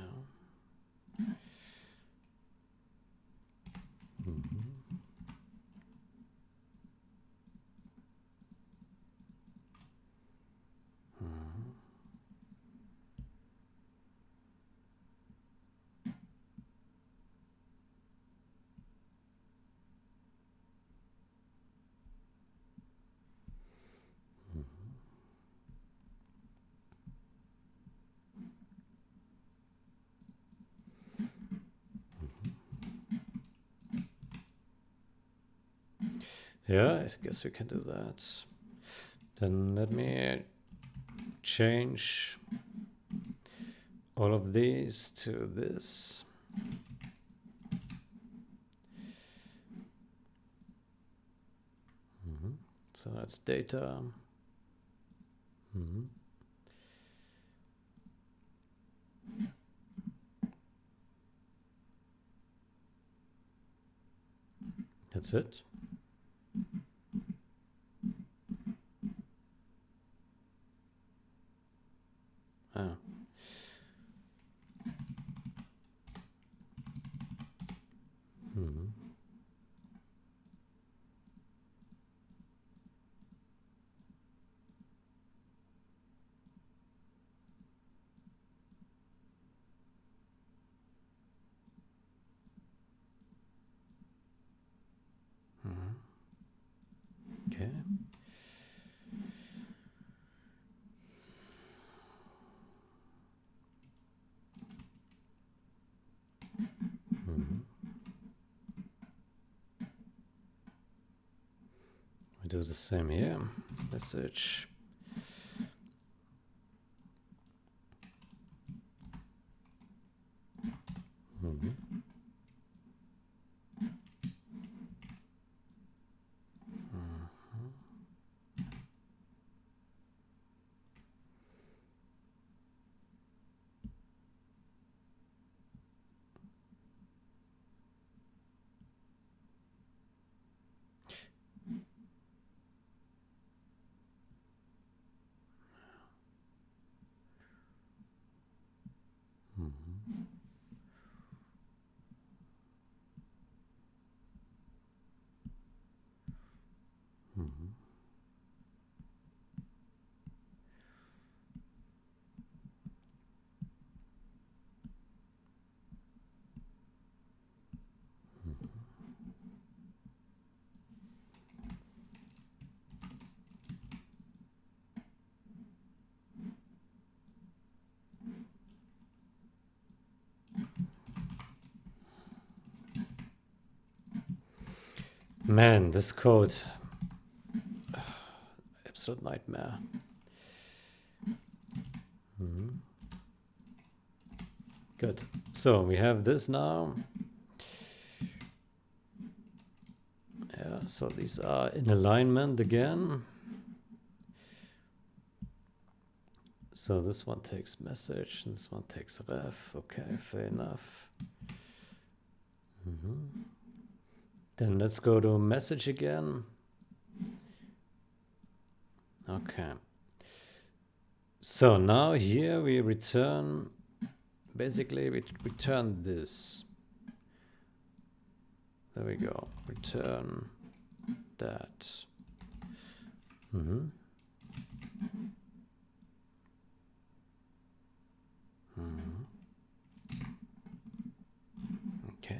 Yeah, I guess we can do that. Then let me change all of these to this. So that's data. That's it. Oh. Okay. Do the same here. Message. Man, this code, absolute nightmare. Good. So we have this now. Yeah, so these are in alignment again. So this one takes message, and this one takes ref. Okay, fair enough. Then let's go to message again. Okay. So now here we return, basically we return this. There we go. Return that. Okay.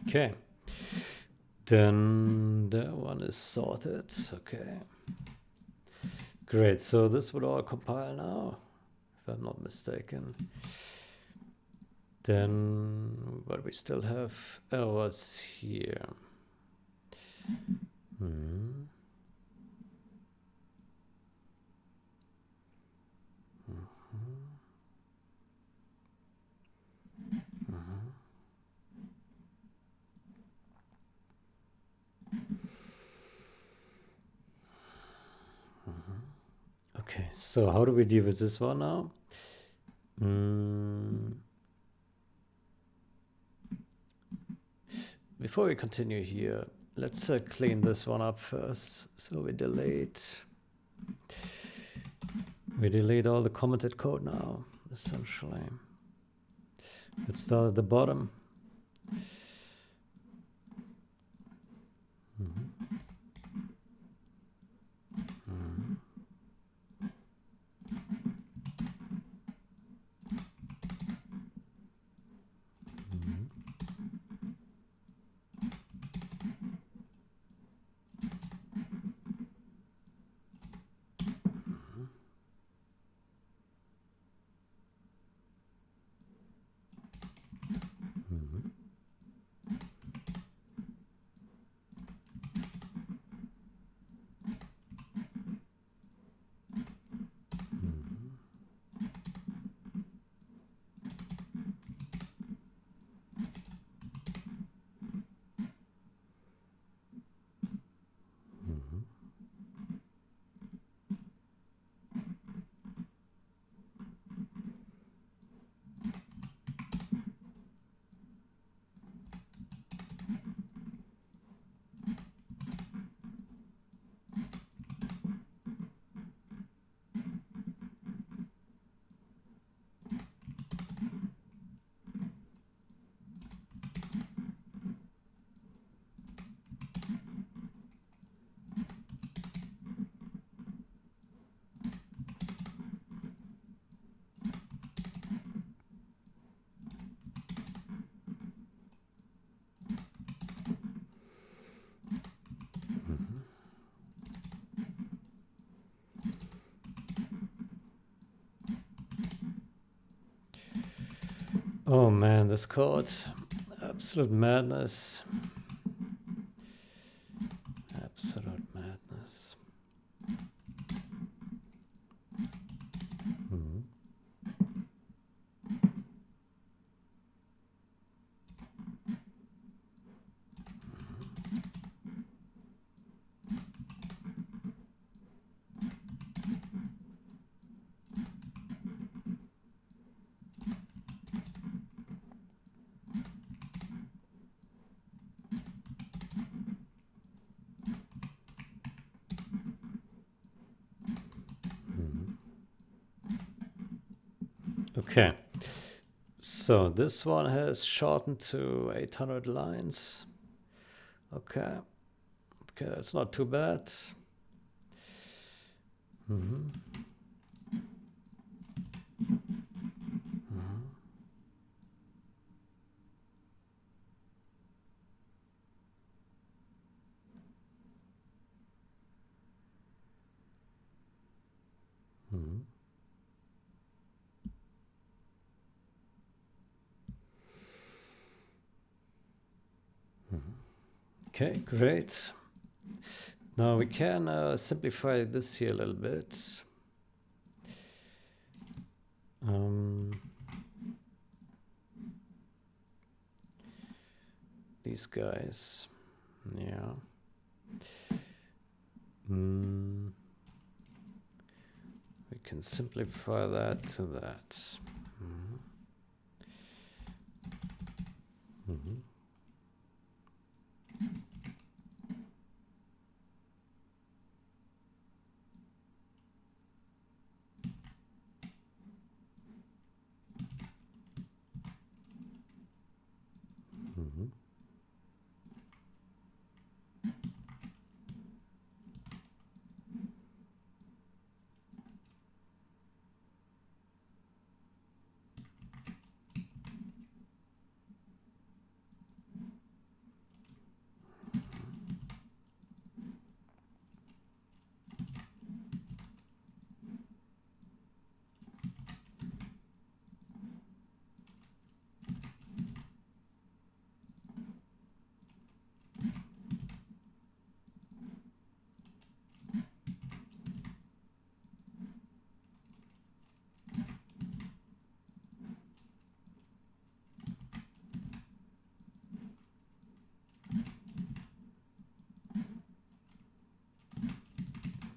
Okay, then that one is sorted. Okay, great. So this would all compile now, if I'm not mistaken. Then, but we still have errors here. Okay, so how do we deal with this one now? Before we continue here, let's clean this one up first. So we delete all the commented code now, essentially. Let's start at the bottom. Oh man, this code. Absolute madness. Absolute madness. Hmm. Okay, so this one has shortened to 800 lines. Okay, that's not too bad. Mm-hmm. Mm-hmm. Mm-hmm. Okay, great. Now we can simplify this here a little bit. These guys, yeah. We can simplify that to that. Mm-hmm. Mm-hmm.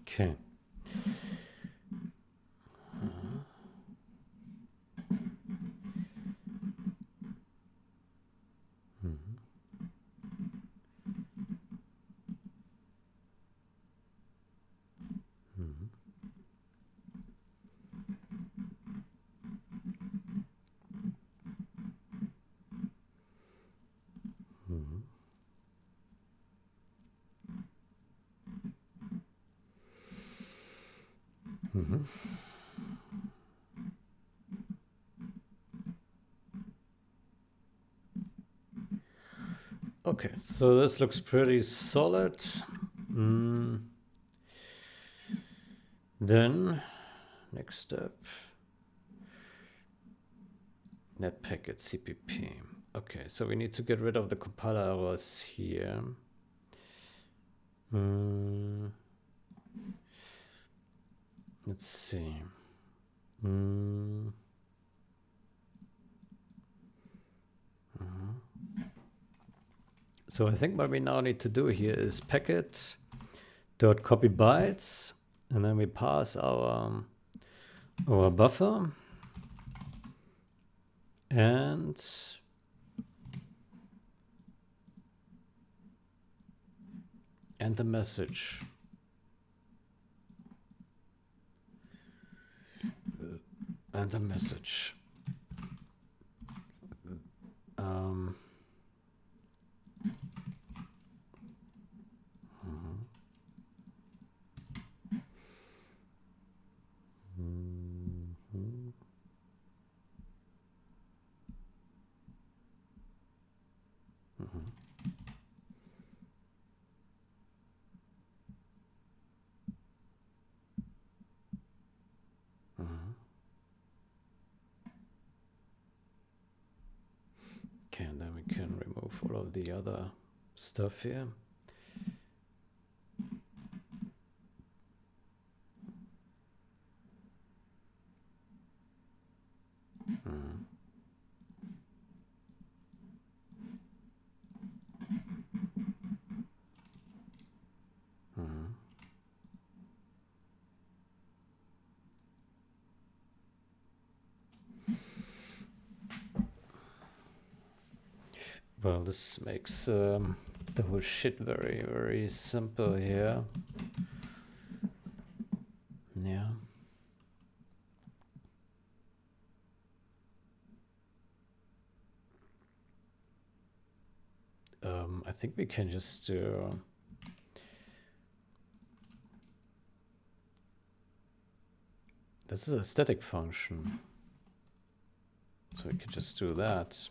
Okay. Mm-hmm. Okay, so this looks pretty solid. Then, next step, netpacket CPP. Okay, so we need to get rid of the compiler errors here. Let's see. So I think what we now need to do here is packet dot copy bytes, and then we pass our buffer and the message. And the message. all of the other stuff here. Well, this makes the whole shit very, very simple here. Yeah. I think we can just this is a static function. So we could just do that.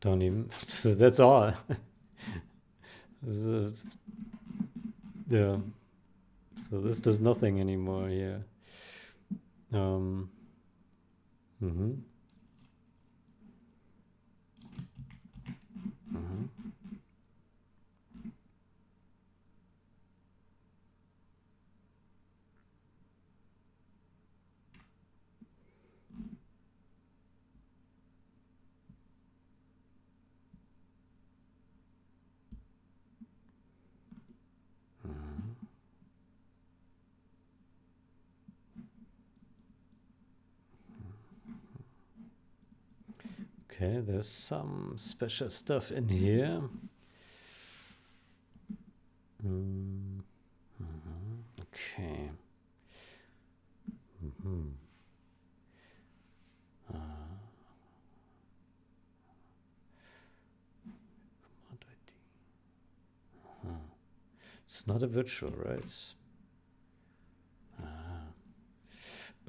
Don't even, so that's all. Yeah. So this does nothing anymore here. Okay, there's some special stuff in here. Okay. Command ID. It's not a virtual, right?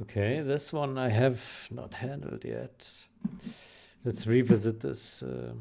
Okay, this one I have not handled yet. Let's revisit this. Yeah.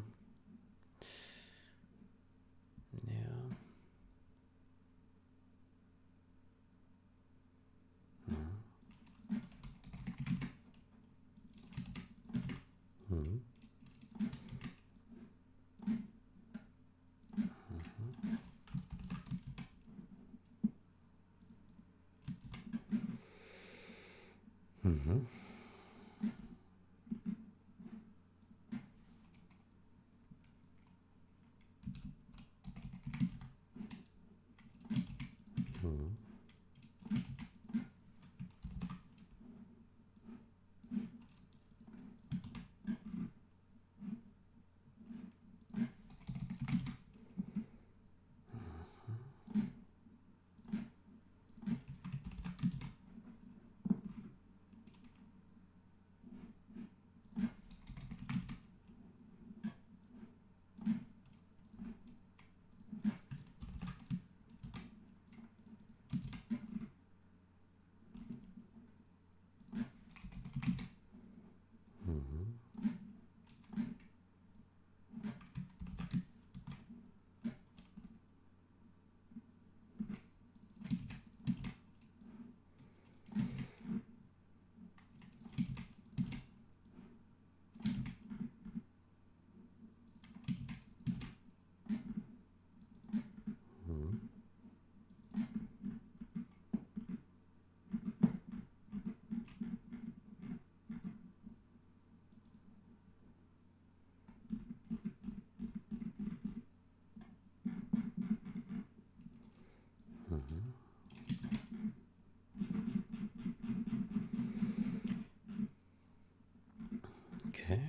Okay.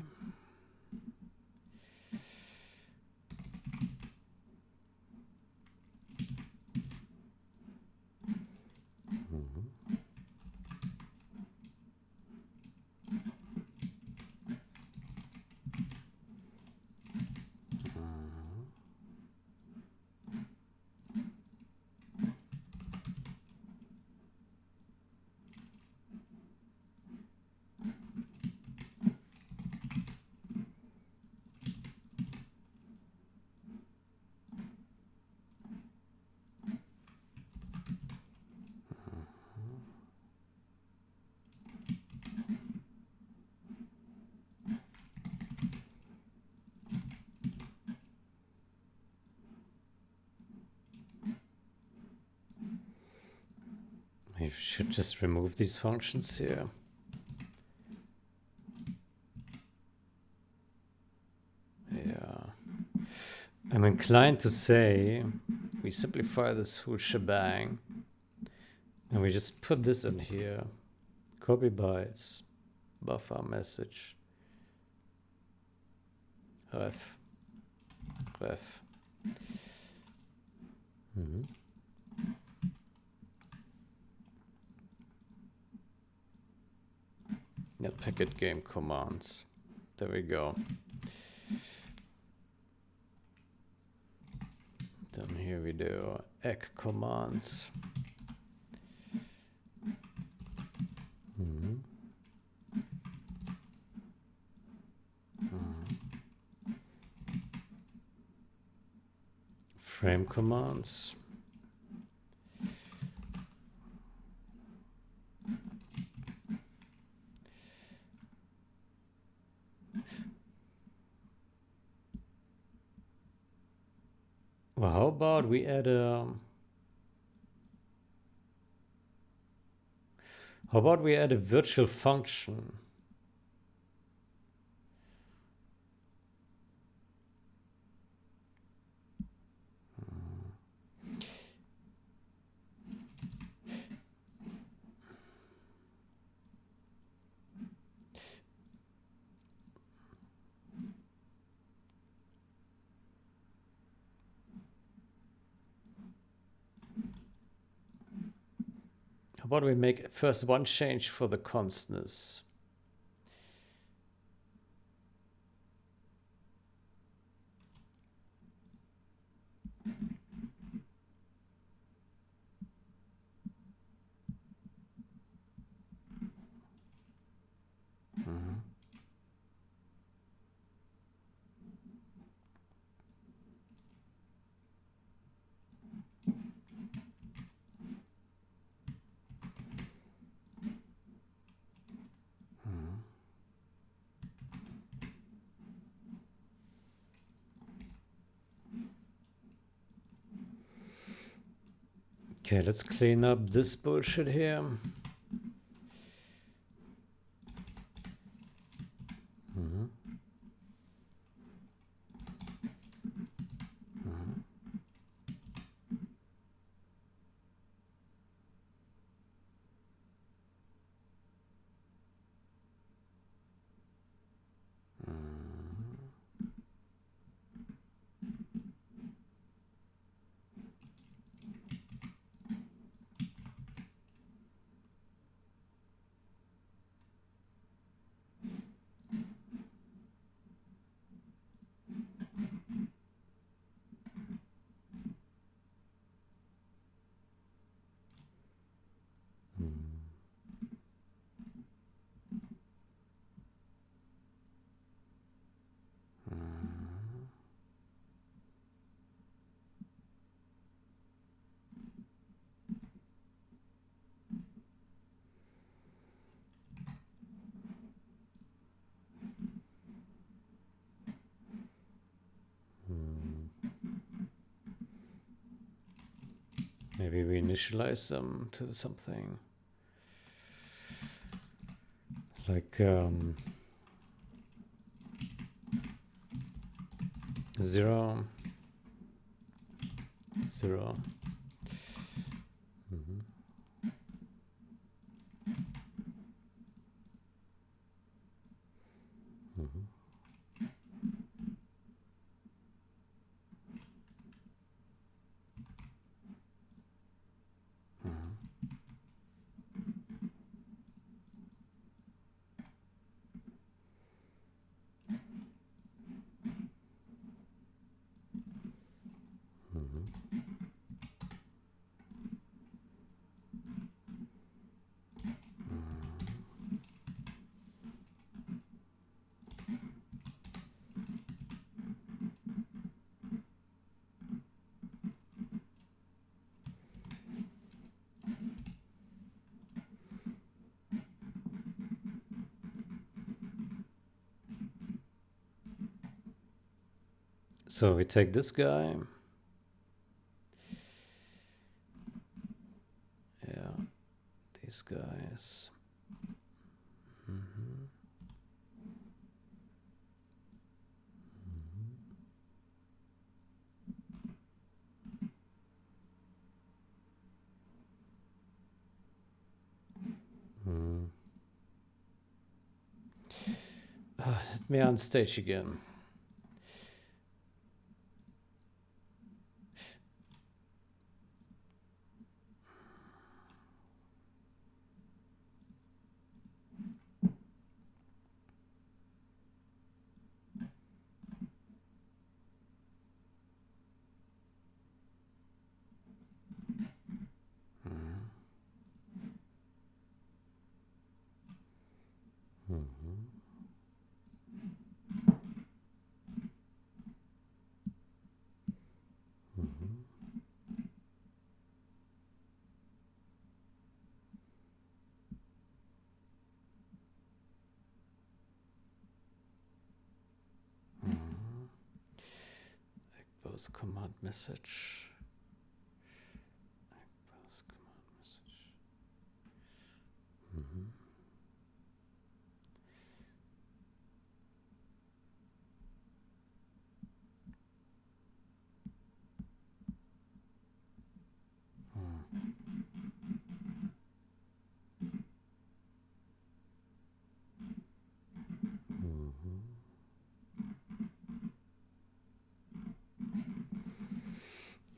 Should just remove these functions here. Yeah. I'm inclined to say we simplify this whole shebang and we just put this in here. Copy bytes, buffer message, ref. Net packet game commands. There we go. Then here we do egg commands. Frame commands. Well, how about we add a virtual function? How about we make first one change for the constness? Okay, let's clean up this bullshit here. Maybe we initialize them to something like 0, 0. So we take this guy. Yeah, these guys. Let me on stage again. Expose command message. Expose command message.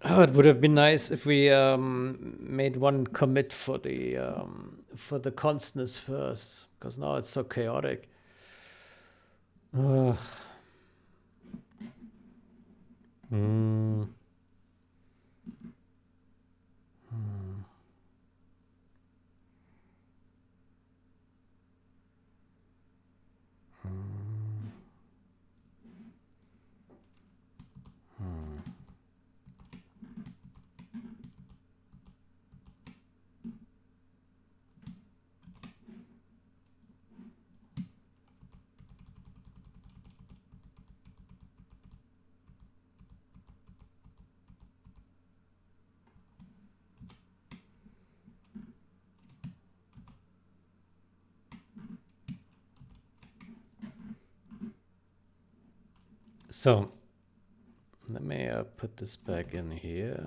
Oh, it would have been nice if we made one commit for the constness first, because now it's so chaotic. So let me put this back in here.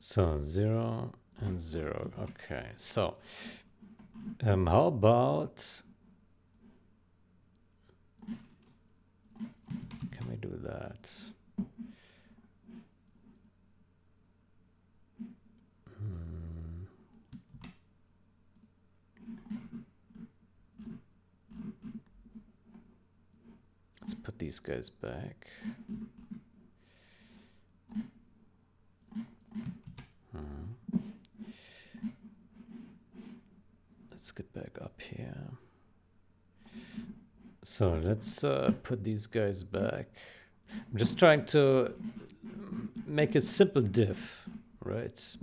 So 0 and 0. Okay, so how about, can we do that? Let's put these guys back. Let's get back up here. So let's put these guys back. I'm just trying to make a simple diff, right?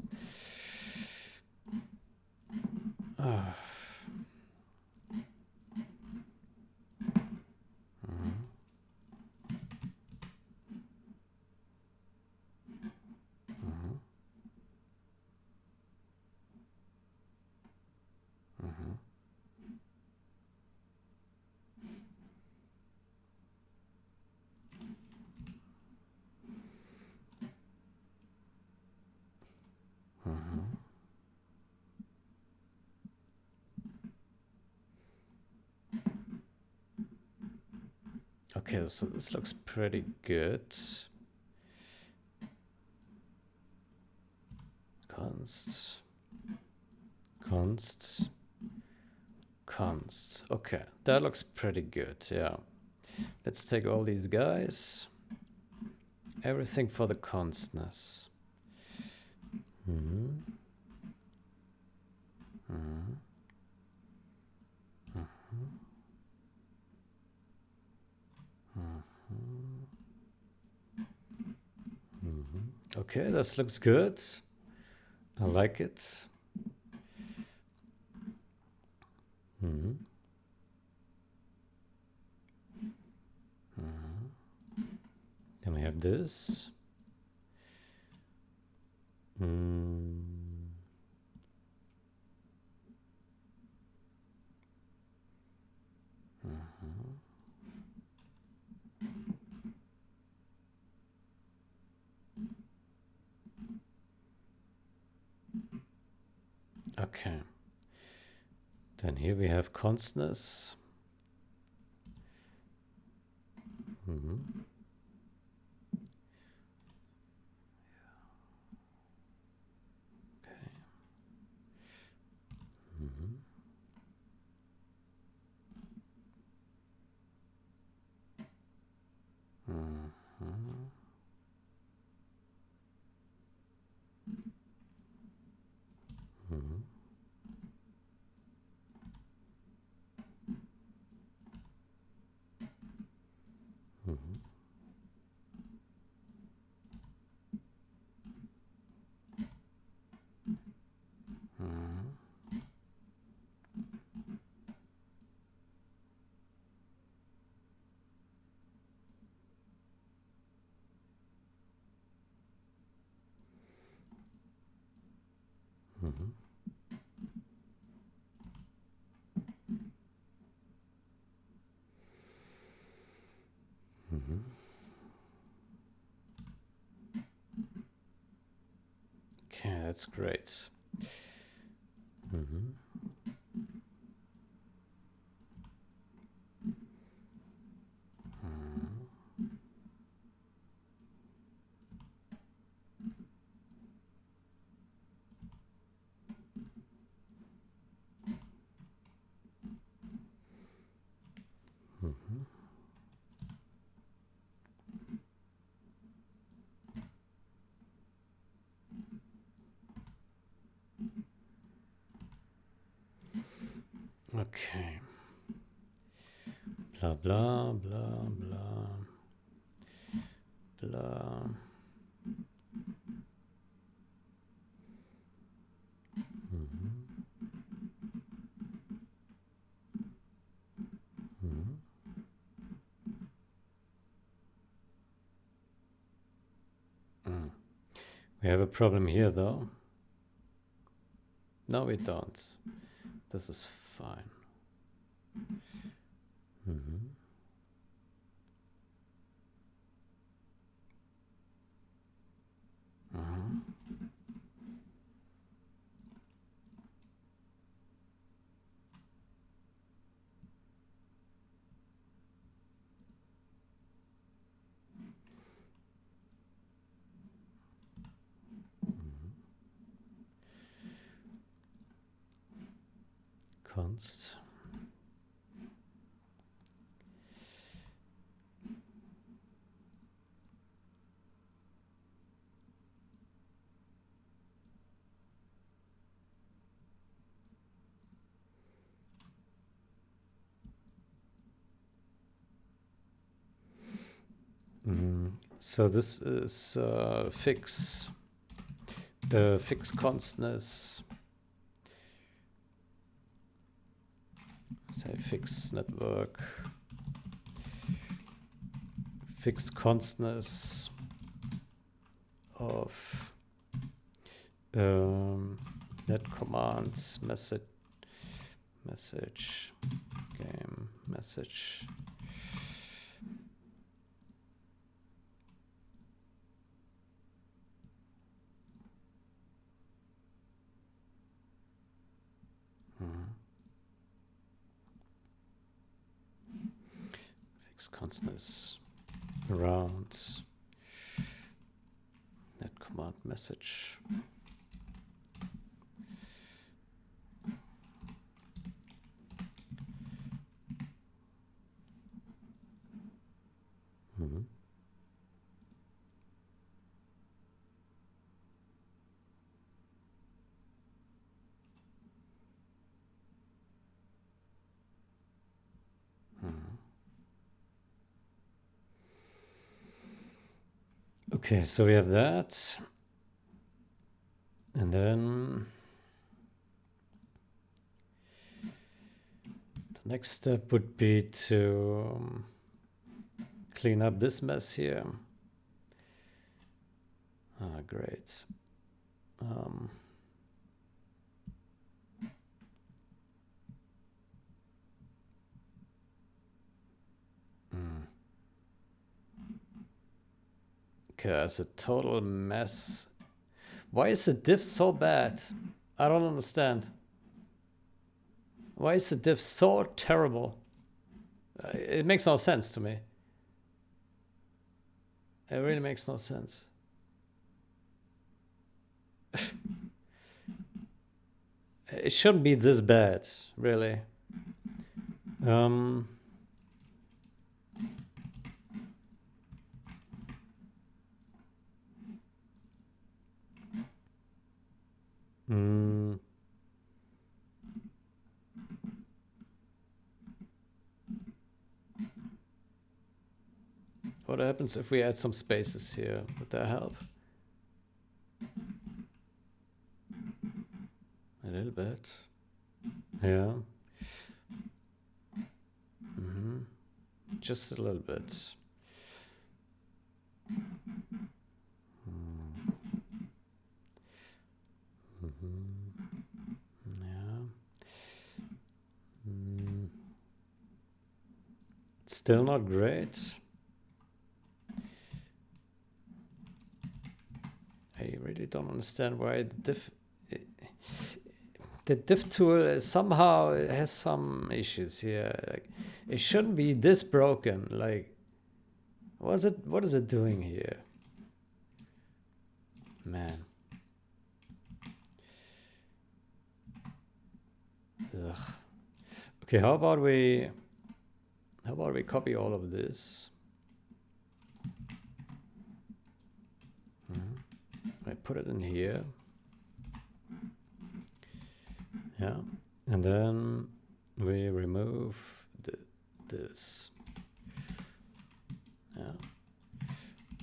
Okay, so this looks pretty good. Consts. Okay, that looks pretty good, yeah. Let's take all these guys. Everything for the constness. Okay, this looks good. I like it. Then we have this. Okay. Then here we have constness. Okay, that's great. Okay. Blah, blah, blah, blah, blah. We have a problem here, though. No, we don't. This is fine. Const. So this is fixed constness. Say fixed network. Fixed constness of net commands, message, game, message. Fixed constness around net command message. Okay, so we have that. And then the next step would be to clean up this mess here. Ah, great. Um, okay, it's a total mess. Why is the diff so bad? I don't understand. Why is the diff so terrible? It makes no sense to me. It really makes no sense. It shouldn't be this bad, really. Mm. What happens if we add some spaces here? Would that help? A little bit. Yeah. Just a little bit. Yeah. Still not great. I really don't understand why the diff tool somehow has some issues here. Like, it shouldn't be this broken. Like, what is it doing here? Man. Ugh. Okay, how about we copy all of this? I put it in here. Yeah, and then we remove this. Yeah.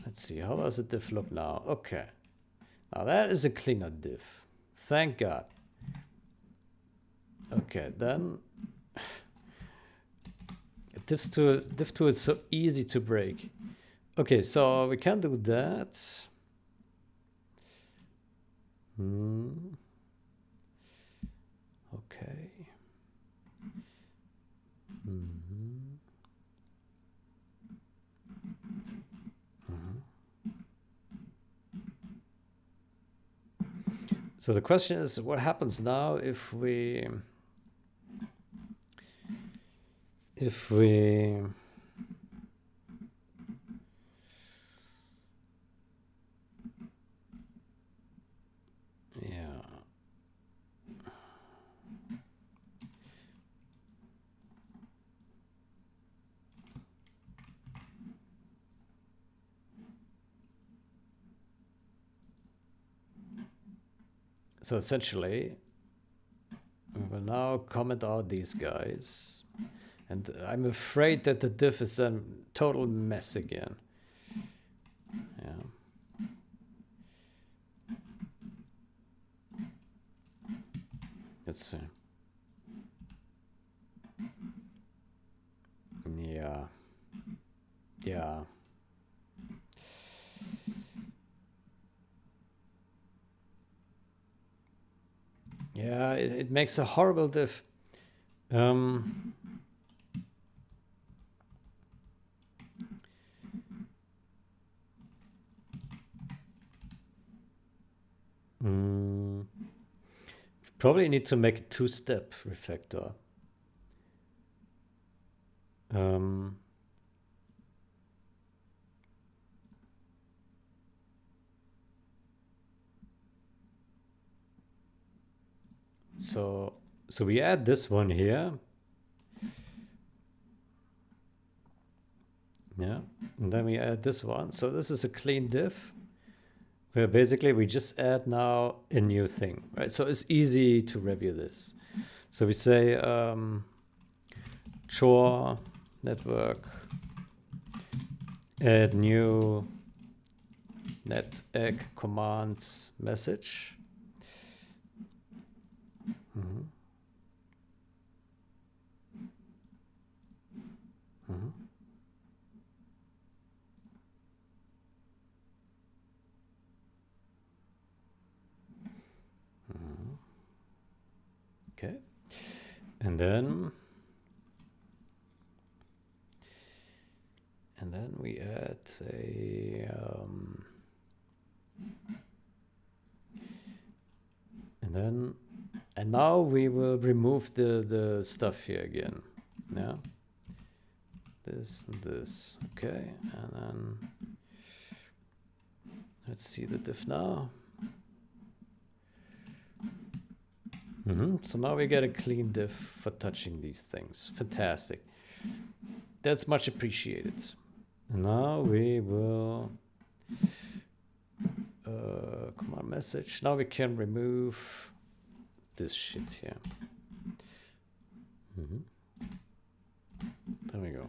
Let's see, how does the diff look now? Okay. Now that is a cleaner diff. Thank God. Okay, then diff tool is so easy to break. Okay, so we can do that. Okay. So the question is, what happens now if we yeah. So essentially, we will now comment out these guys. And I'm afraid that the diff is a total mess again. Yeah. Let's see. Yeah. Yeah. Yeah, it makes a horrible diff. Probably need to make a two-step refactor. So we add this one here. Yeah, and then we add this one. So this is a clean diff, where basically we just add now a new thing, right? So it's easy to review this. So we say chore network, add new net egg commands message. Okay, and then we add a and now we will remove the stuff here again. Yeah, this and this. Okay, and then let's see the diff now. So now we get a clean diff for touching these things. Fantastic. That's much appreciated. And now we will command message. Now we can remove this shit here. There we go.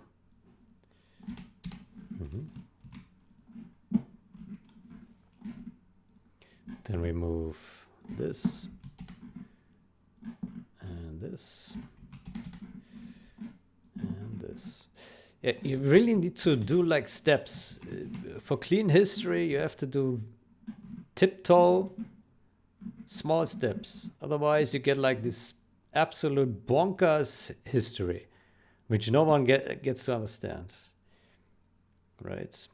Then remove this and this and this. Yeah, you really need to do like steps. For clean history, you have to do tiptoe small steps. Otherwise, you get like this absolute bonkers history, which no one gets to understand. Right?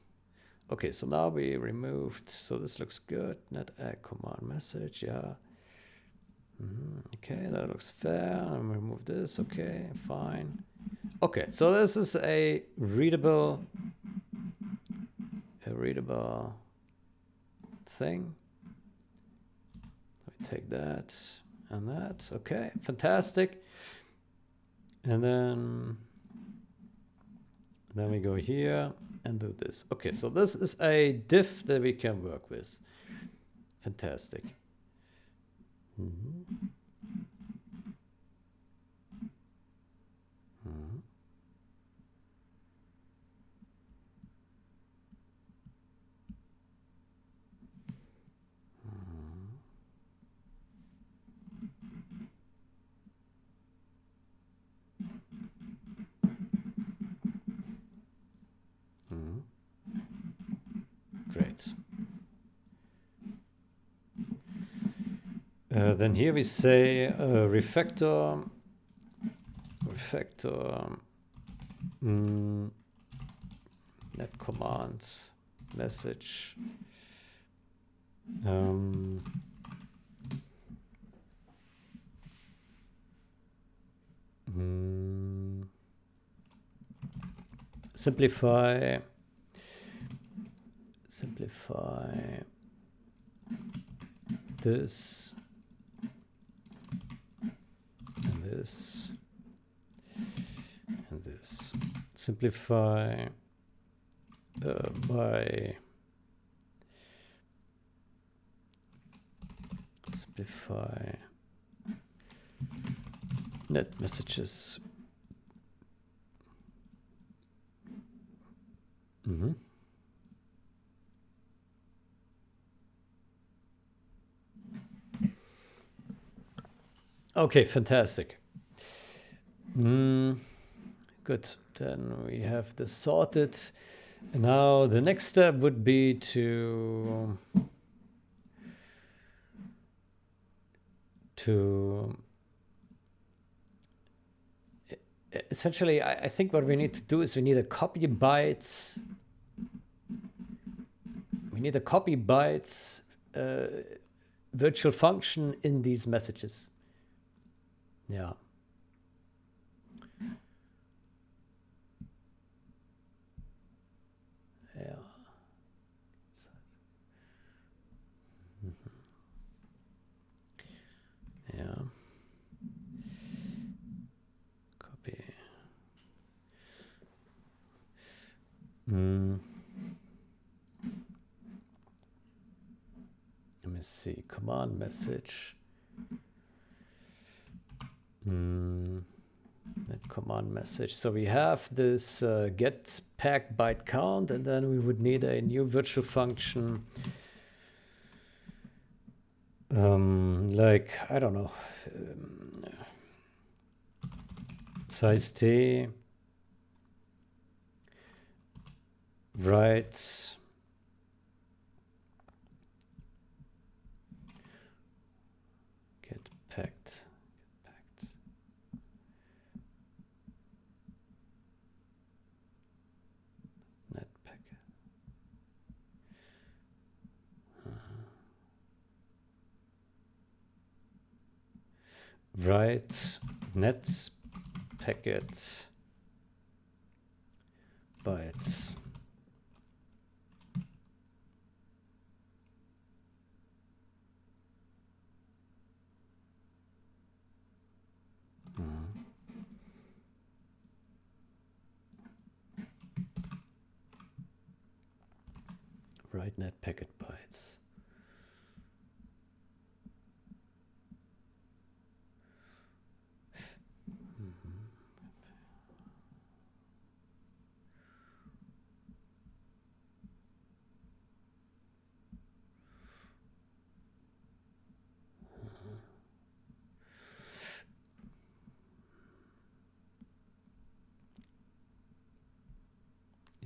Okay, so now we removed, so this looks good. Net add command message, yeah. Okay, that looks fair. And remove this, okay, fine. Okay, so this is a readable thing. We take that and that. Okay, fantastic. And then we go here and do this. Okay, so this is a diff that we can work with. Fantastic. Great. Then here we say refactor net commands message simplify this and this and this. Simplify by simplify net messages. Okay, fantastic. Good. Then we have this sorted. Now the next step would be to essentially, I think what we need to do is we need a copy bytes. We need a copy bytes virtual function in these messages. Yeah. Yeah. Yeah. Copy. Let me see. Command message. That command message. So we have this get pack byte count, and then we would need a new virtual function. Like, I don't know, size t, write, get packed. write net packet bytes. Write net packet bytes.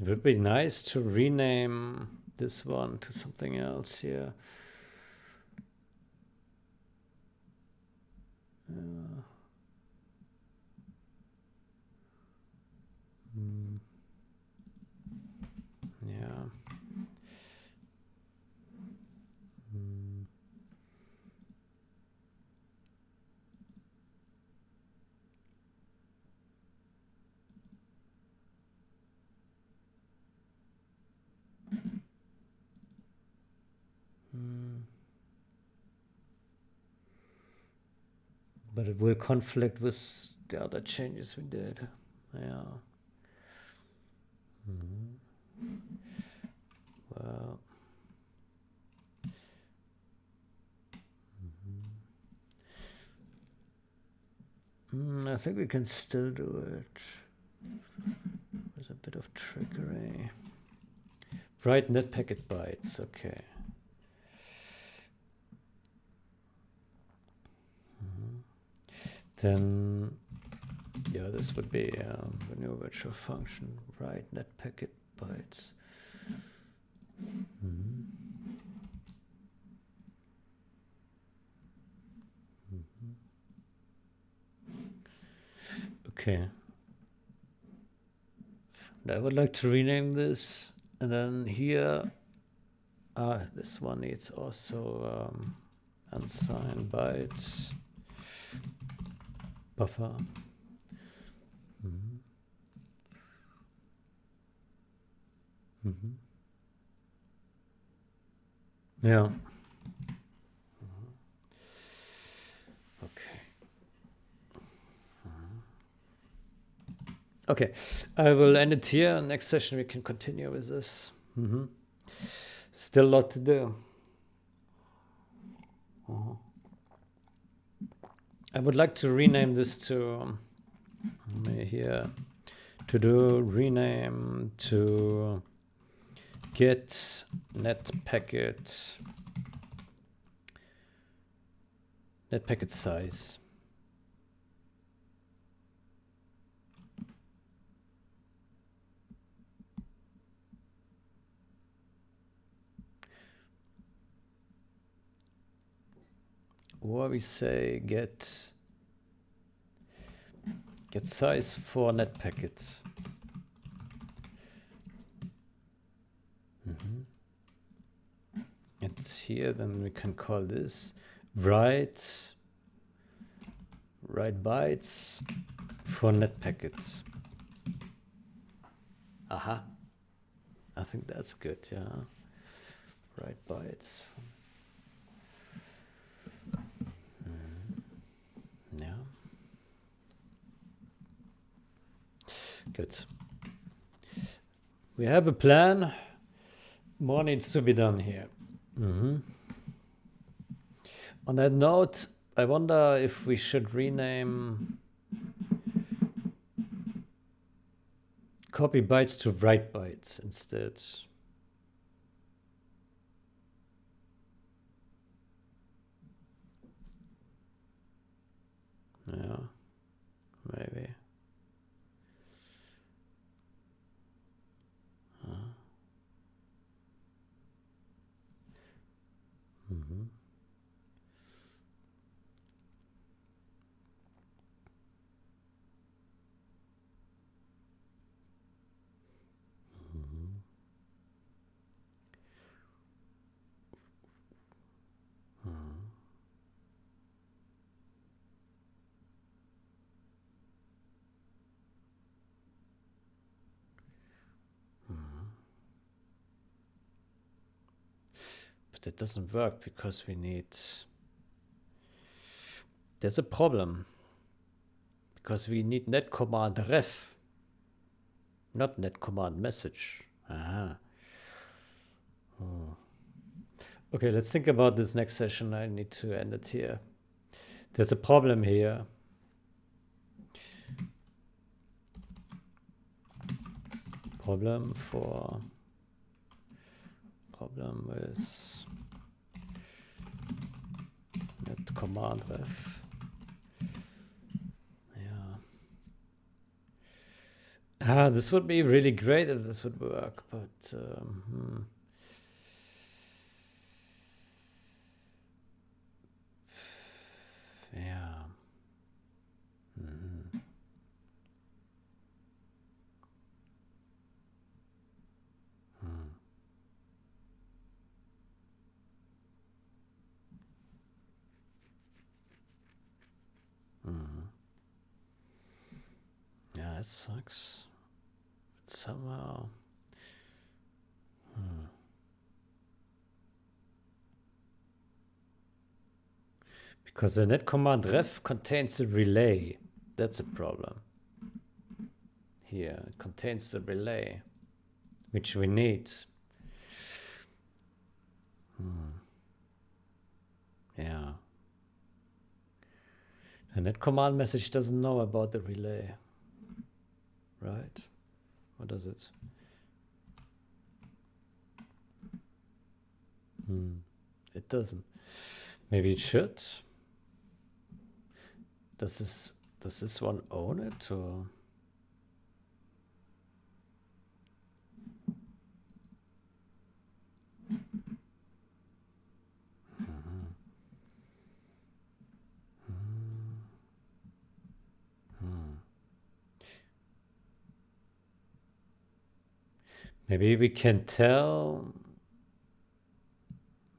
It would be nice to rename this one to something else here. Yeah. But it will conflict with the other changes we did. Yeah. Well. I think we can still do it. There's a bit of trickery. Write net packet bytes. Okay. Then, yeah, this would be the new virtual function. Write net packet bytes. Okay. And I would like to rename this, and then here, this one needs also unsigned bytes buffer. Yeah. Okay. Okay, I will end it here. Next session we can continue with this. Still a lot to do. I would like to rename this to here to do rename to get net packet size. Or we say get size for net packet. And here then we can call this write bytes for net packet. Aha. I think that's good, yeah. Write bytes. Yeah. Good. We have a plan. More needs to be done here. On that note, I wonder if we should rename copy bytes to write bytes instead. Yeah, maybe. it doesn't work because we need... There's a problem. Because we need net command ref, not net command message. Aha. Okay, let's think about this next session. I need to end it here. There's a problem here. Problem with net command ref. Yeah. This would be really great if this would work, but yeah. Yeah, it sucks. But somehow. Because the net command ref contains a relay. That's a problem. Here, it contains the relay, which we need. Yeah. The net command message doesn't know about the relay. Right? What does it? It doesn't. Maybe it should. Does this one own it, or? Maybe we can tell.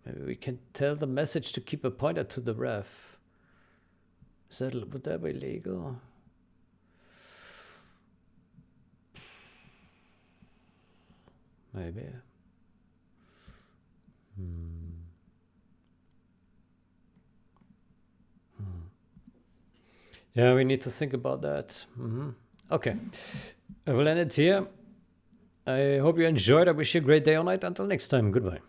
Maybe we can tell the message to keep a pointer to the ref. Would that be legal? Maybe. Yeah, we need to think about that. Okay, I will end it here. I hope you enjoyed. I wish you a great day or night. Until next time, goodbye.